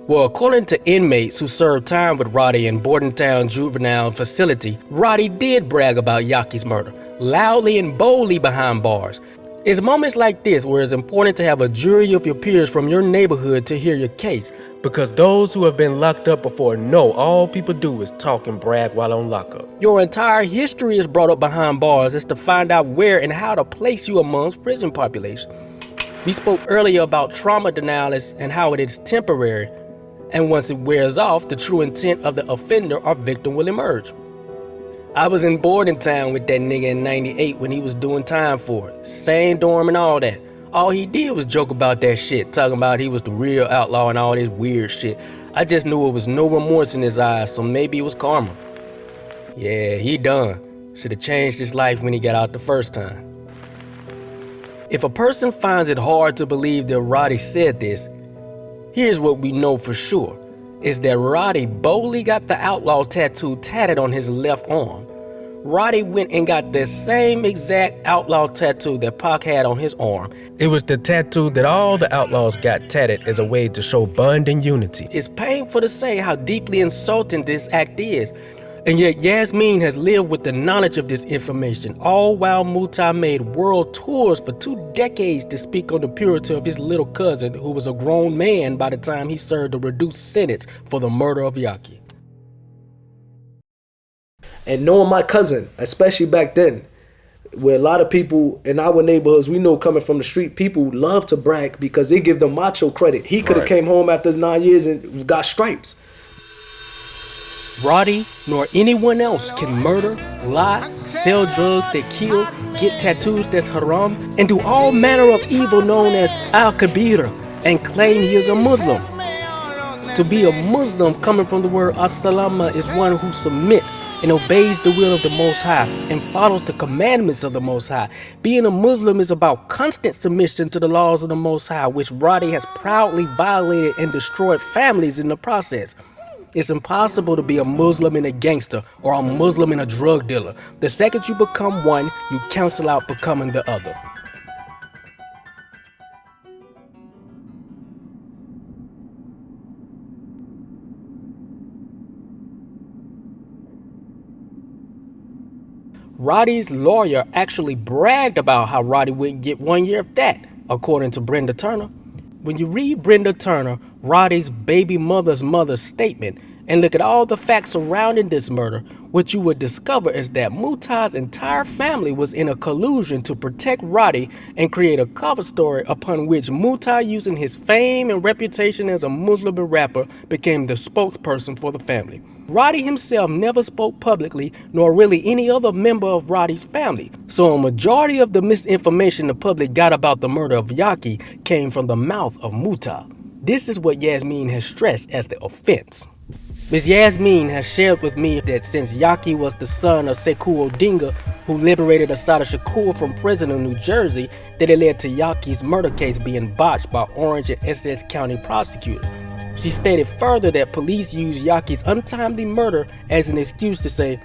Speaker 6: Well, according to inmates who served time with Roddy in Bordentown Juvenile Facility, Roddy did brag about Yaki's murder, loudly and boldly behind bars. It's moments like this where it's important to have a jury of your peers from your neighborhood to hear your case, because those who have been locked up before know all people do is talk and brag while on lockup. Your entire history is brought up behind bars is to find out where and how to place you amongst prison population. We spoke earlier about trauma denial and how it is temporary, and once it wears off, the true intent of the offender or victim will emerge. I was in Bordentown with that nigga in 98 when he was doing time for it. Same dorm and all that. All he did was joke about that shit, talking about he was the real outlaw and all this weird shit. I just knew it was no remorse in his eyes, so maybe it was karma. Yeah, he done. Should have changed his life when he got out the first time. If a person finds it hard to believe that Roddy said this, here's what we know for sure, is that Roddy boldly got the outlaw tattoo tatted on his left arm. Roddy went and got the same exact outlaw tattoo that Pac had on his arm. It was the tattoo that all the outlaws got tatted as a way to show bond and unity. It's painful to say how deeply insulting this act is, and yet Yasmeen has lived with the knowledge of this information, all while Muta made world tours for 2 decades to speak on the purity of his little cousin, who was a grown man by the time he served a reduced sentence for the murder of Yaki.
Speaker 7: And knowing my cousin, especially back then, where a lot of people in our neighborhoods, we know coming from the street, people love to brag because they give them macho credit. He could have came home after his 9 years and got stripes.
Speaker 6: Roddy nor anyone else can murder, lie, sell drugs that kill, get tattoos that's haram, and do all manner of evil known as al-kabira and claim he is a Muslim. To be a Muslim, coming from the word as-salama, is one who submits and obeys the will of the Most High and follows the commandments of the Most High. Being a Muslim is about constant submission to the laws of the Most High, which Roddy has proudly violated and destroyed families in the process. It's impossible to be a Muslim and a gangster or a Muslim and a drug dealer. The second you become one, you cancel out becoming the other. Roddy's lawyer actually bragged about how Roddy wouldn't get 1 year of that, according to Brenda Turner. When you read Brenda Turner, Roddy's baby mother's statement, and look at all the facts surrounding this murder, what you would discover is that Muta's entire family was in a collusion to protect Roddy and create a cover story upon which Muta, using his fame and reputation as a Muslim rapper, became the spokesperson for the family. Roddy himself never spoke publicly, nor really any other member of Roddy's family. So a majority of the misinformation the public got about the murder of Yaki came from the mouth of Muta. This is what Yasmeen has stressed as the offense. Ms. Yasmeen has shared with me that since Yaki was the son of Sekou Odinga, who liberated Assata Shakur from prison in New Jersey, that it led to Yaki's murder case being botched by Orange and Essex County prosecutors. She stated further that police used Yaki's untimely murder as an excuse to say,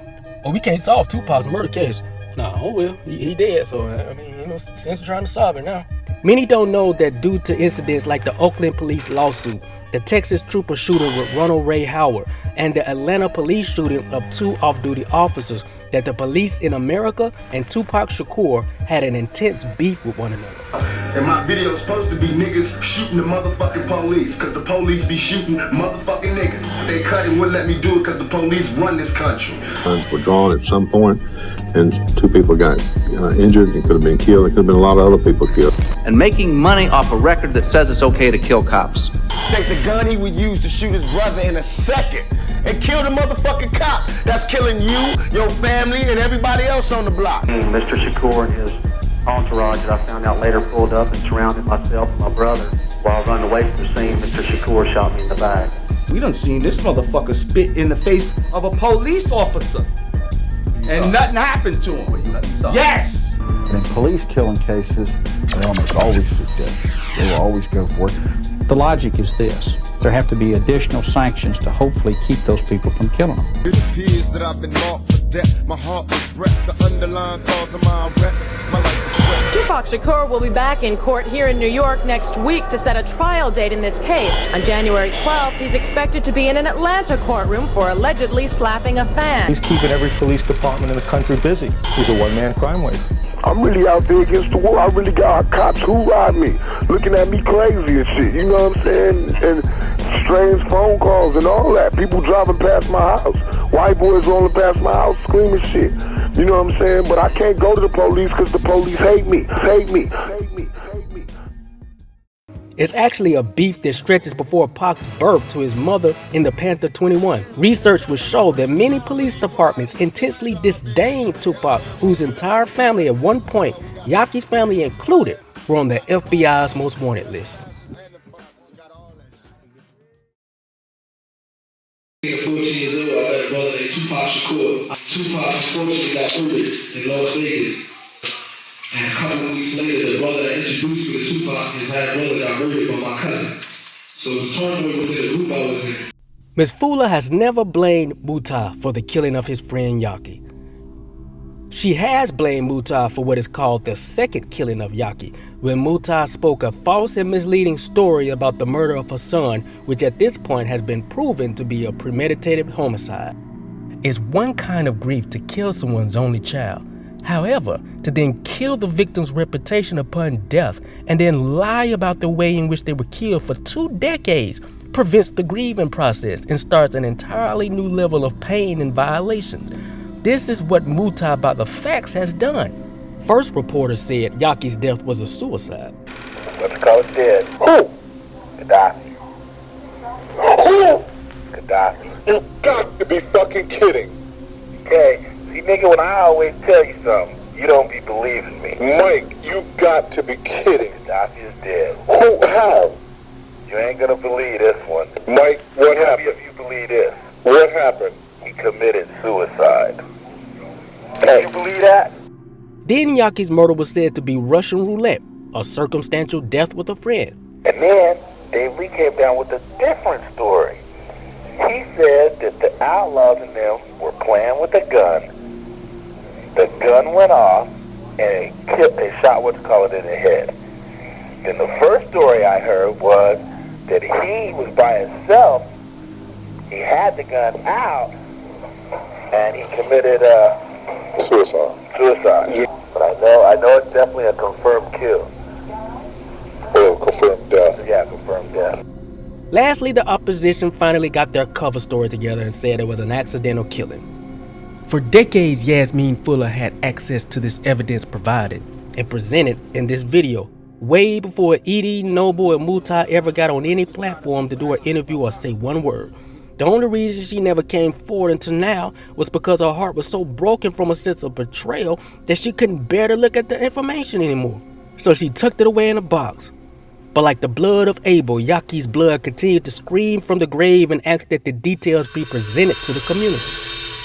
Speaker 6: "Oh, we can't solve Tupac's murder case." Nah, oh well, he dead, so I mean, you know, since we're trying to solve it now. Many don't know that due to incidents like the Oakland police lawsuit, the Texas trooper shooting with Ronald Ray Howard, and the Atlanta police shooting of 2 off-duty officers, that the police in America and Tupac Shakur had an intense beef with one another.
Speaker 11: And my video's supposed to be niggas shooting the motherfucking police, cause the police be shooting motherfucking niggas. They cut it, wouldn't let me do it cause the police run this country.
Speaker 17: Guns were drawn at some point, and 2 people got injured. It could have been killed. It could have been a lot of other people killed.
Speaker 18: And making money off a record that says it's okay to kill cops.
Speaker 11: Take the gun he would use to shoot his brother in a second and kill the motherfucking cop that's killing you, your family, and everybody else on the block.
Speaker 18: Mr. Shakur and his entourage that I found out later pulled up and surrounded myself and my brother. While I was running away from the scene, Mr. Shakur shot me in the back.
Speaker 9: We done seen this motherfucker spit in the face of a police officer. And nothing happened to him. Yes!
Speaker 19: And in police killing cases, they almost always seek death. They will always go for it.
Speaker 20: The logic is this. There have to be additional sanctions to hopefully keep those people from killing them.
Speaker 11: It appears that I've been marked for death. My heart is breath, the underlying cause of my arrest. My life is sweat.
Speaker 21: Tupac Shakur will be back in court here in New York next week to set a trial date in this case. On January 12th, he's expected to be in an Atlanta courtroom for allegedly slapping a fan.
Speaker 22: He's keeping every police department in the country busy. He's a one-man crime wave.
Speaker 23: I'm really out there against the wall. I really got cops who ride me, looking at me crazy and shit. You know what I'm saying? And strange phone calls and all that. People driving past my house. White boys rolling past my house screaming shit. You know what I'm saying? But I can't go to the police because the police hate me. Hate me. Hate me.
Speaker 6: It's actually a beef that stretches before Pac's birth to his mother in the Panther 21. Research would show that many police departments intensely disdained Tupac, whose entire family at one point, Yaki's family included, were on the FBI's most wanted list.
Speaker 1: 14 years old, I met a brother named Tupac Shakur. Tupac unfortunately got murdered in Las Vegas. And a couple of weeks later, the brother that introduced me to Tupac, his half brother, got murdered by my cousin. So it was turmoil within the group I was in.
Speaker 6: Ms. Fula has never blamed Muta for the killing of his friend Yaki. She has blamed Muta for what is called the second killing of Yaki, when Muta spoke a false and misleading story about the murder of her son, which at this point has been proven to be a premeditated homicide. It's one kind of grief to kill someone's only child. However, to then kill the victim's reputation upon death and then lie about the way in which they were killed for 2 decades prevents the grieving process and starts an entirely new level of pain and violation. This is what Muta about the facts has done. First reporter said Yaki's death was a suicide.
Speaker 23: Let's call it dead. Who? Gaddafi. Who? Gaddafi. You got to be fucking kidding. Okay. See, nigga, when I always tell you something, you don't be believing me. Mike, you got to be kidding. Gaddafi is dead. Who? How? You ain't gonna believe this one. Mike, what happened? If you believe this. What happened? He committed suicide. Can you believe that?
Speaker 6: Then Yaki's murder was said to be Russian roulette, a circumstantial death with a friend.
Speaker 23: And then Dave Lee came down with a different story. He said that the outlaws and them were playing with a gun. The gun went off and they shot what's called in the head. Then the first story I heard was that he was by himself. He had the gun out and he committed suicide. Yeah. But I know it's definitely a confirmed kill. Oh, confirmed death. Yeah, confirmed death.
Speaker 6: Lastly, the opposition finally got their cover story together and said it was an accidental killing. For decades, Yasmin Fuller had access to this evidence provided and presented in this video, way before Edie, Noble, and Muta ever got on any platform to do an interview or say one word. The only reason she never came forward until now was because her heart was so broken from a sense of betrayal that she couldn't bear to look at the information anymore. So she tucked it away in a box. But like the blood of Abel, Yaki's blood continued to scream from the grave and asked that the details be presented to the community.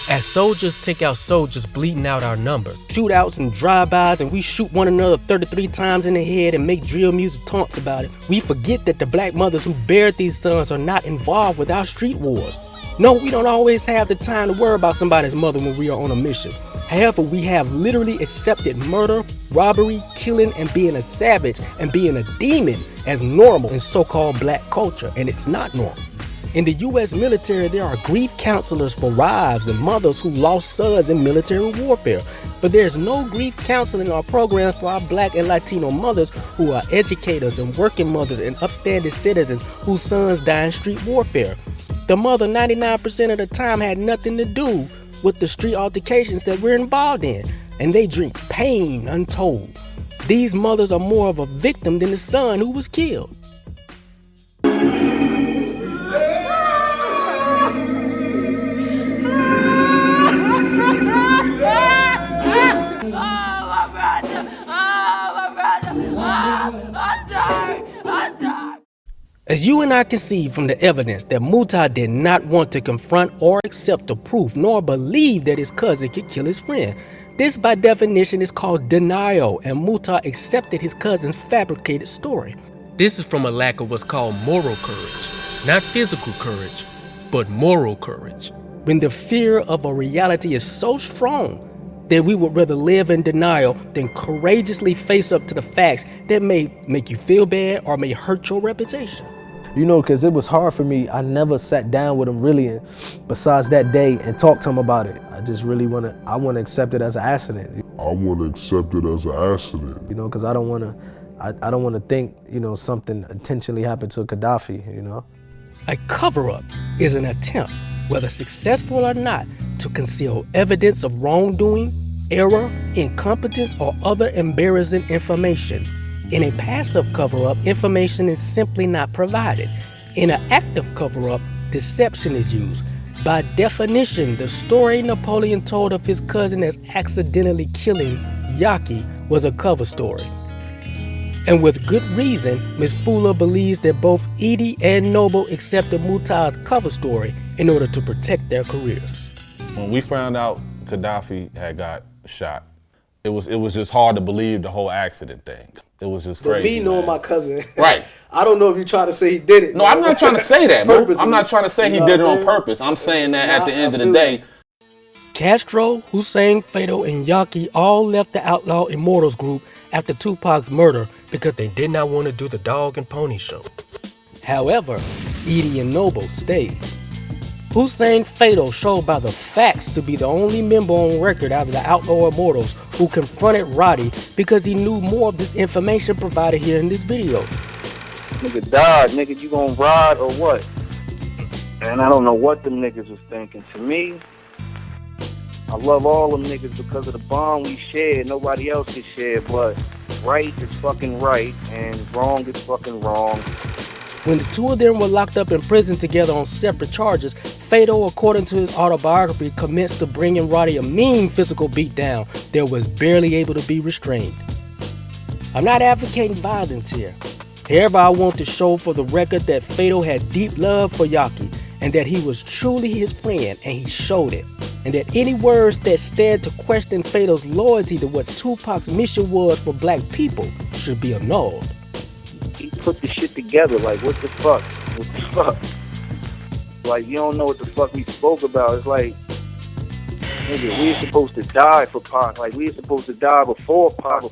Speaker 6: As soldiers take out soldiers bleeding out our number, shootouts and drive-bys, and we shoot one another 33 times in the head and make drill music taunts about it, we forget that the black mothers who buried these sons are not involved with our street wars. No, we don't always have the time to worry about somebody's mother when we are on a mission. However, we have literally accepted murder, robbery, killing, and being a savage and being a demon as normal in so-called black culture, and it's not normal. In the U.S. military, there are grief counselors for wives and mothers who lost sons in military warfare. But there's no grief counseling or programs for our black and Latino mothers who are educators and working mothers and upstanding citizens whose sons die in street warfare. The mother 99% of the time had nothing to do with the street altercations that we're involved in, and they drink pain untold. These mothers are more of a victim than the son who was killed. As you and I can see from the evidence that Muta did not want to confront or accept the proof nor believe that his cousin could kill his friend, This, by definition, is called denial, and Muhtar accepted his cousin's fabricated story. This is from a lack of what's called moral courage. Not physical courage, but moral courage. When the fear of a reality is so strong that we would rather live in denial than courageously face up to the facts that may make you feel bad or may hurt your reputation.
Speaker 7: You know, because it was hard for me. I never sat down with him really, besides that day, and talked to him about it. I just really want to accept it as an accident.
Speaker 3: I want to accept it as an accident.
Speaker 7: You know, because I don't want to think, you know, something intentionally happened to Gaddafi, you know.
Speaker 6: A cover-up is an attempt, whether successful or not, to conceal evidence of wrongdoing, error, incompetence, or other embarrassing information. In a passive cover-up, information is simply not provided. In an active cover-up, deception is used. By definition, the story Napoleon told of his cousin as accidentally killing Yaki was a cover story. And with good reason, Ms. Fula believes that both Edie and Noble accepted Muhtar's cover story in order to protect their careers.
Speaker 8: When we found out Gaddafi had got shot, it was just hard to believe the whole accident thing. It was just crazy.
Speaker 7: But me knowing my cousin,
Speaker 8: right?
Speaker 7: I don't know if you're trying to say he did it.
Speaker 8: No, I'm not trying to say that, man. I'm not trying to say he did it on purpose. I'm saying that at the end of the day,
Speaker 6: Castro, Hussein, Fatal, and Yaki all left the Outlaw Immortals group after Tupac's murder because they did not want to do the Dog and Pony show. However, Edie and Noble stayed. Hussein Fatal showed by the facts to be the only member on record out of the Outlaw Immortals who confronted Roddy because he knew more of this information provided here in this video.
Speaker 2: Nigga died, nigga, you gonna ride or what? And I don't know what them niggas was thinking. To me, I love all them niggas because of the bond we share. Nobody else can share, but right is fucking right and wrong is fucking wrong.
Speaker 6: When the two of them were locked up in prison together on separate charges, Fatal, according to his autobiography, commenced to bringing Roddy a mean physical beatdown that was barely able to be restrained. I'm not advocating violence here. However, I want to show for the record that Fatal had deep love for Yaki and that he was truly his friend, and he showed it. And that any words that stand to question Fatal's loyalty to what Tupac's mission was for black people should be annulled.
Speaker 2: He put the shit together, like, what the fuck? What the fuck? Like, you don't know what the fuck we spoke about. It's like, nigga, we're supposed to die for Pac. Like, we're supposed to die before Pac.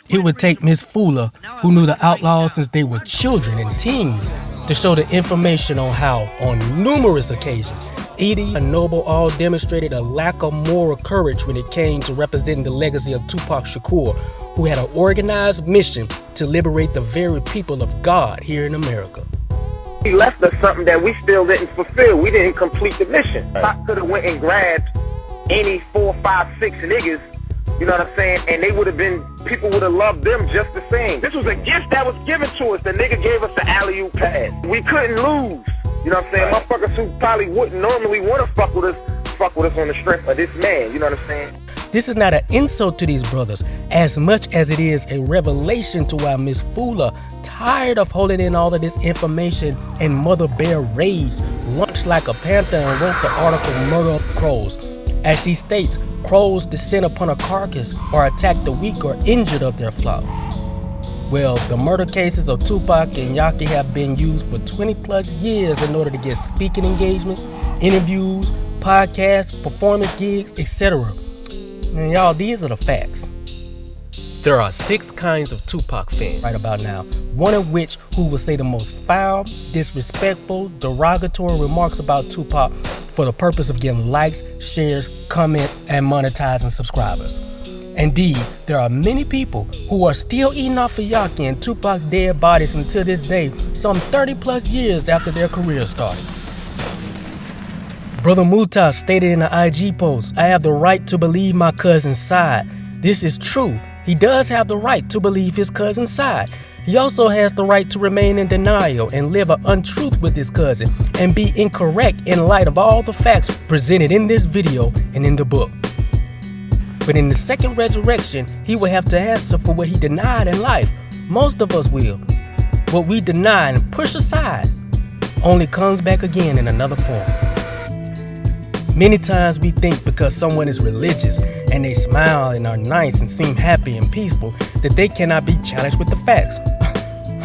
Speaker 6: It would take Ms. Fula, who knew the Outlaws since they were children and teens, to show the information on how, on numerous occasions, Edie and Noble all demonstrated a lack of moral courage when it came to representing the legacy of Tupac Shakur, who had an organized mission to liberate the very people of God here in America.
Speaker 4: He left us something that we still didn't fulfill. We didn't complete the mission. Pac could have went and grabbed any 4, 5, 6 niggas, you know what I'm saying? And they would have been, people would have loved them just the same. This was a gift that was given to us. The nigga gave us the alley-oop pass. We couldn't lose. You know what I'm saying? Motherfuckers who probably wouldn't normally want to fuck with us on the strength of this man. You know what I'm saying?
Speaker 6: This is not an insult to these brothers, as much as it is a revelation to why Ms. Fula, tired of holding in all of this information and Mother Bear rage, launched like a panther and wrote the article Murder of Crows. As she states, crows descend upon a carcass or attack the weak or injured of their flock. Well, the murder cases of Tupac and Yaki have been used for 20 plus years in order to get speaking engagements, interviews, podcasts, performance gigs, etc. And y'all, these are the facts. There are 6 kinds of Tupac fans right about now, one of which who will say the most foul, disrespectful, derogatory remarks about Tupac for the purpose of getting likes, shares, comments, and monetizing subscribers. Indeed, there are many people who are still eating off of Yaki and Tupac's dead bodies until this day, some 30 plus years after their career started. Brother Muhtar stated in an IG post, "I have the right to believe my cousin's side." This is true. He does have the right to believe his cousin's side. He also has the right to remain in denial and live an untruth with his cousin and be incorrect in light of all the facts presented in this video and in the book. But in the second resurrection, he will have to answer for what he denied in life. Most of us will. What we deny and push aside only comes back again in another form. Many times we think because someone is religious and they smile and are nice and seem happy and peaceful that they cannot be challenged with the facts.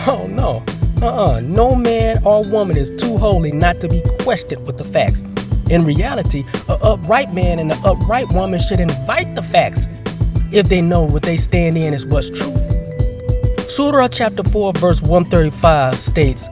Speaker 6: Oh no, no man or woman is too holy not to be questioned with the facts. In reality, an upright man and an upright woman should invite the facts if they know what they stand in is what's true. Surah chapter 4 verse 135 states,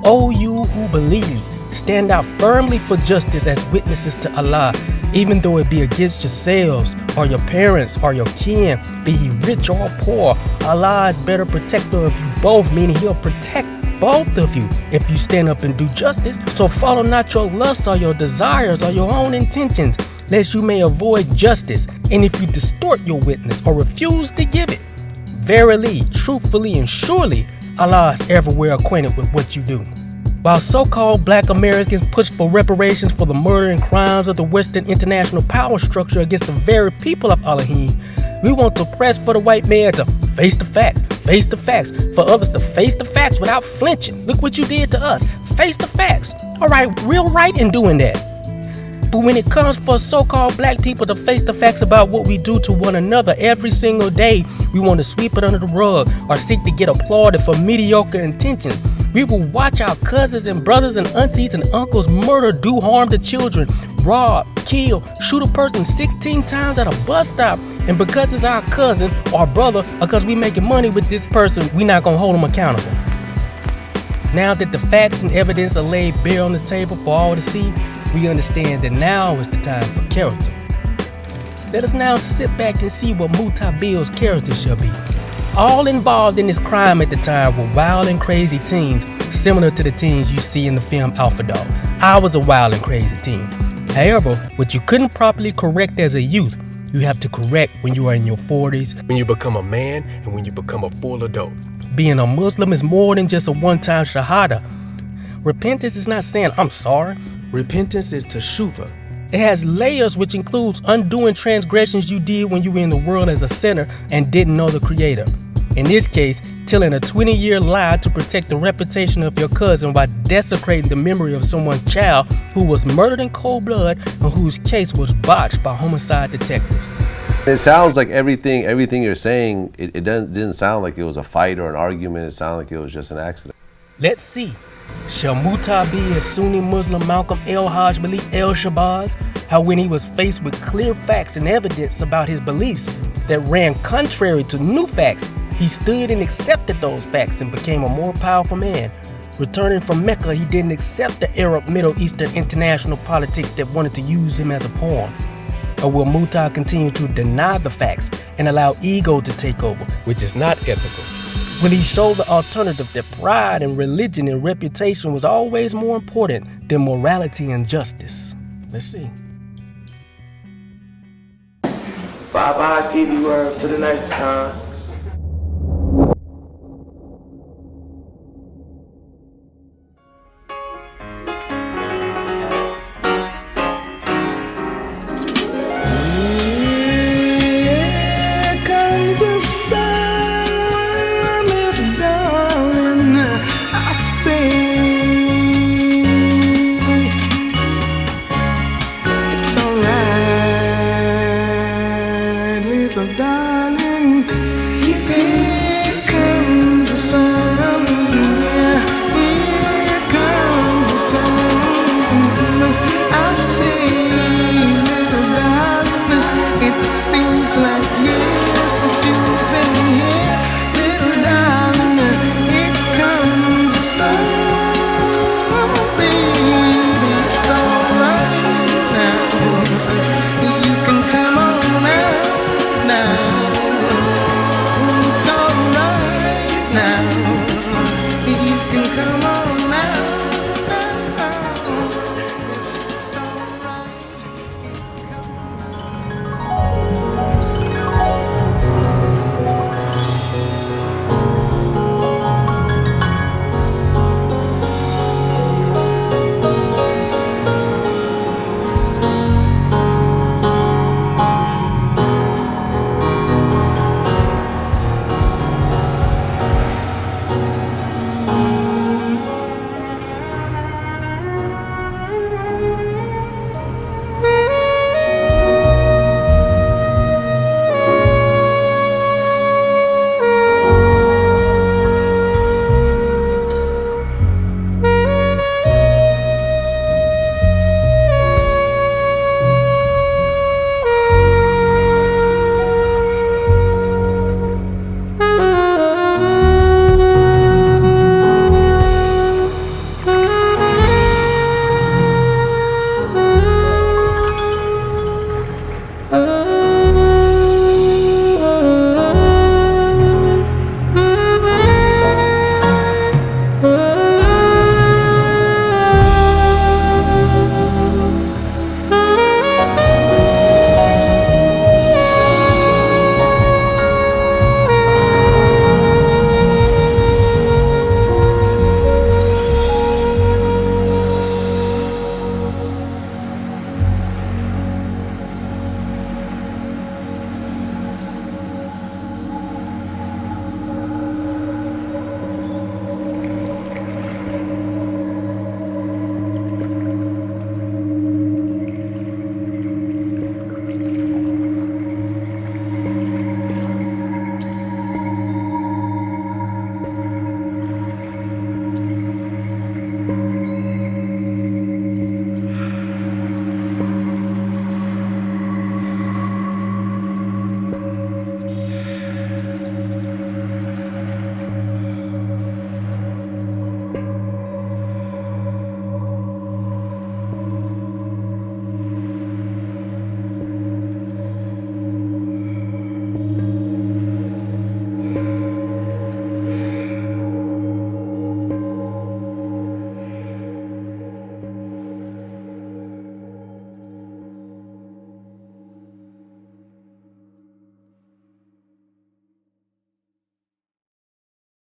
Speaker 6: O you who believe, stand out firmly for justice as witnesses to Allah, even though it be against yourselves or your parents or your kin, be he rich or poor. Allah is better protector of you both, meaning he'll protect both of you if you stand up and do justice. So follow not your lusts or your desires or your own intentions, lest you may avoid justice. And if you distort your witness or refuse to give it, verily, truthfully, and surely, Allah is everywhere acquainted with what you do. While so-called black Americans push for reparations for the murder and crimes of the Western international power structure against the very people of Elohim, we want to press for the white man to face the facts, for others to face the facts without flinching. Look what you did to us. Face the facts. All right, real right in doing that. But when it comes for so-called black people to face the facts about what we do to one another every single day, we want to sweep it under the rug or seek to get applauded for mediocre intentions. We will watch our cousins and brothers and aunties and uncles murder, do harm to children, rob, kill, shoot a person 16 times at a bus stop. And because it's our cousin or brother, or because we making money with this person, we not gonna hold them accountable. Now that the facts and evidence are laid bare on the table for all to see, we understand that now is the time for character. Let us now sit back and see what Mutabil's character shall be. All involved in this crime at the time were wild and crazy teens, similar to the teens you see in the film Alpha Dog. I was a wild and crazy teen. However, what you couldn't properly correct as a youth, you have to correct when you are in your 40s, when you become a man, and when you become a full adult. Being a Muslim is more than just a one-time shahada. Repentance is not saying, I'm sorry. Repentance is teshuvah. It has layers, which includes undoing transgressions you did when you were in the world as a sinner and didn't know the Creator. In this case, telling a 20-year lie to protect the reputation of your cousin while desecrating the memory of someone's child who was murdered in cold blood and whose case was botched by homicide detectives.
Speaker 16: It sounds like everything you're saying, it didn't sound like it was a fight or an argument. It sounded like it was just an accident.
Speaker 6: Let's see. Shall Mutabil as Sunni Muslim Malcolm El Hajj Malik El Shabazz, how when he was faced with clear facts and evidence about his beliefs that ran contrary to new facts, he stood and accepted those facts and became a more powerful man. Returning from Mecca, he didn't accept the Arab Middle Eastern international politics that wanted to use him as a pawn. Or will Muta continue to deny the facts and allow ego to take over, which is not ethical? Will he show the alternative that pride and religion and reputation was always more important than morality and justice? Let's see.
Speaker 5: Bye-bye, TV world. Till the next time.
Speaker 10: Darling, you can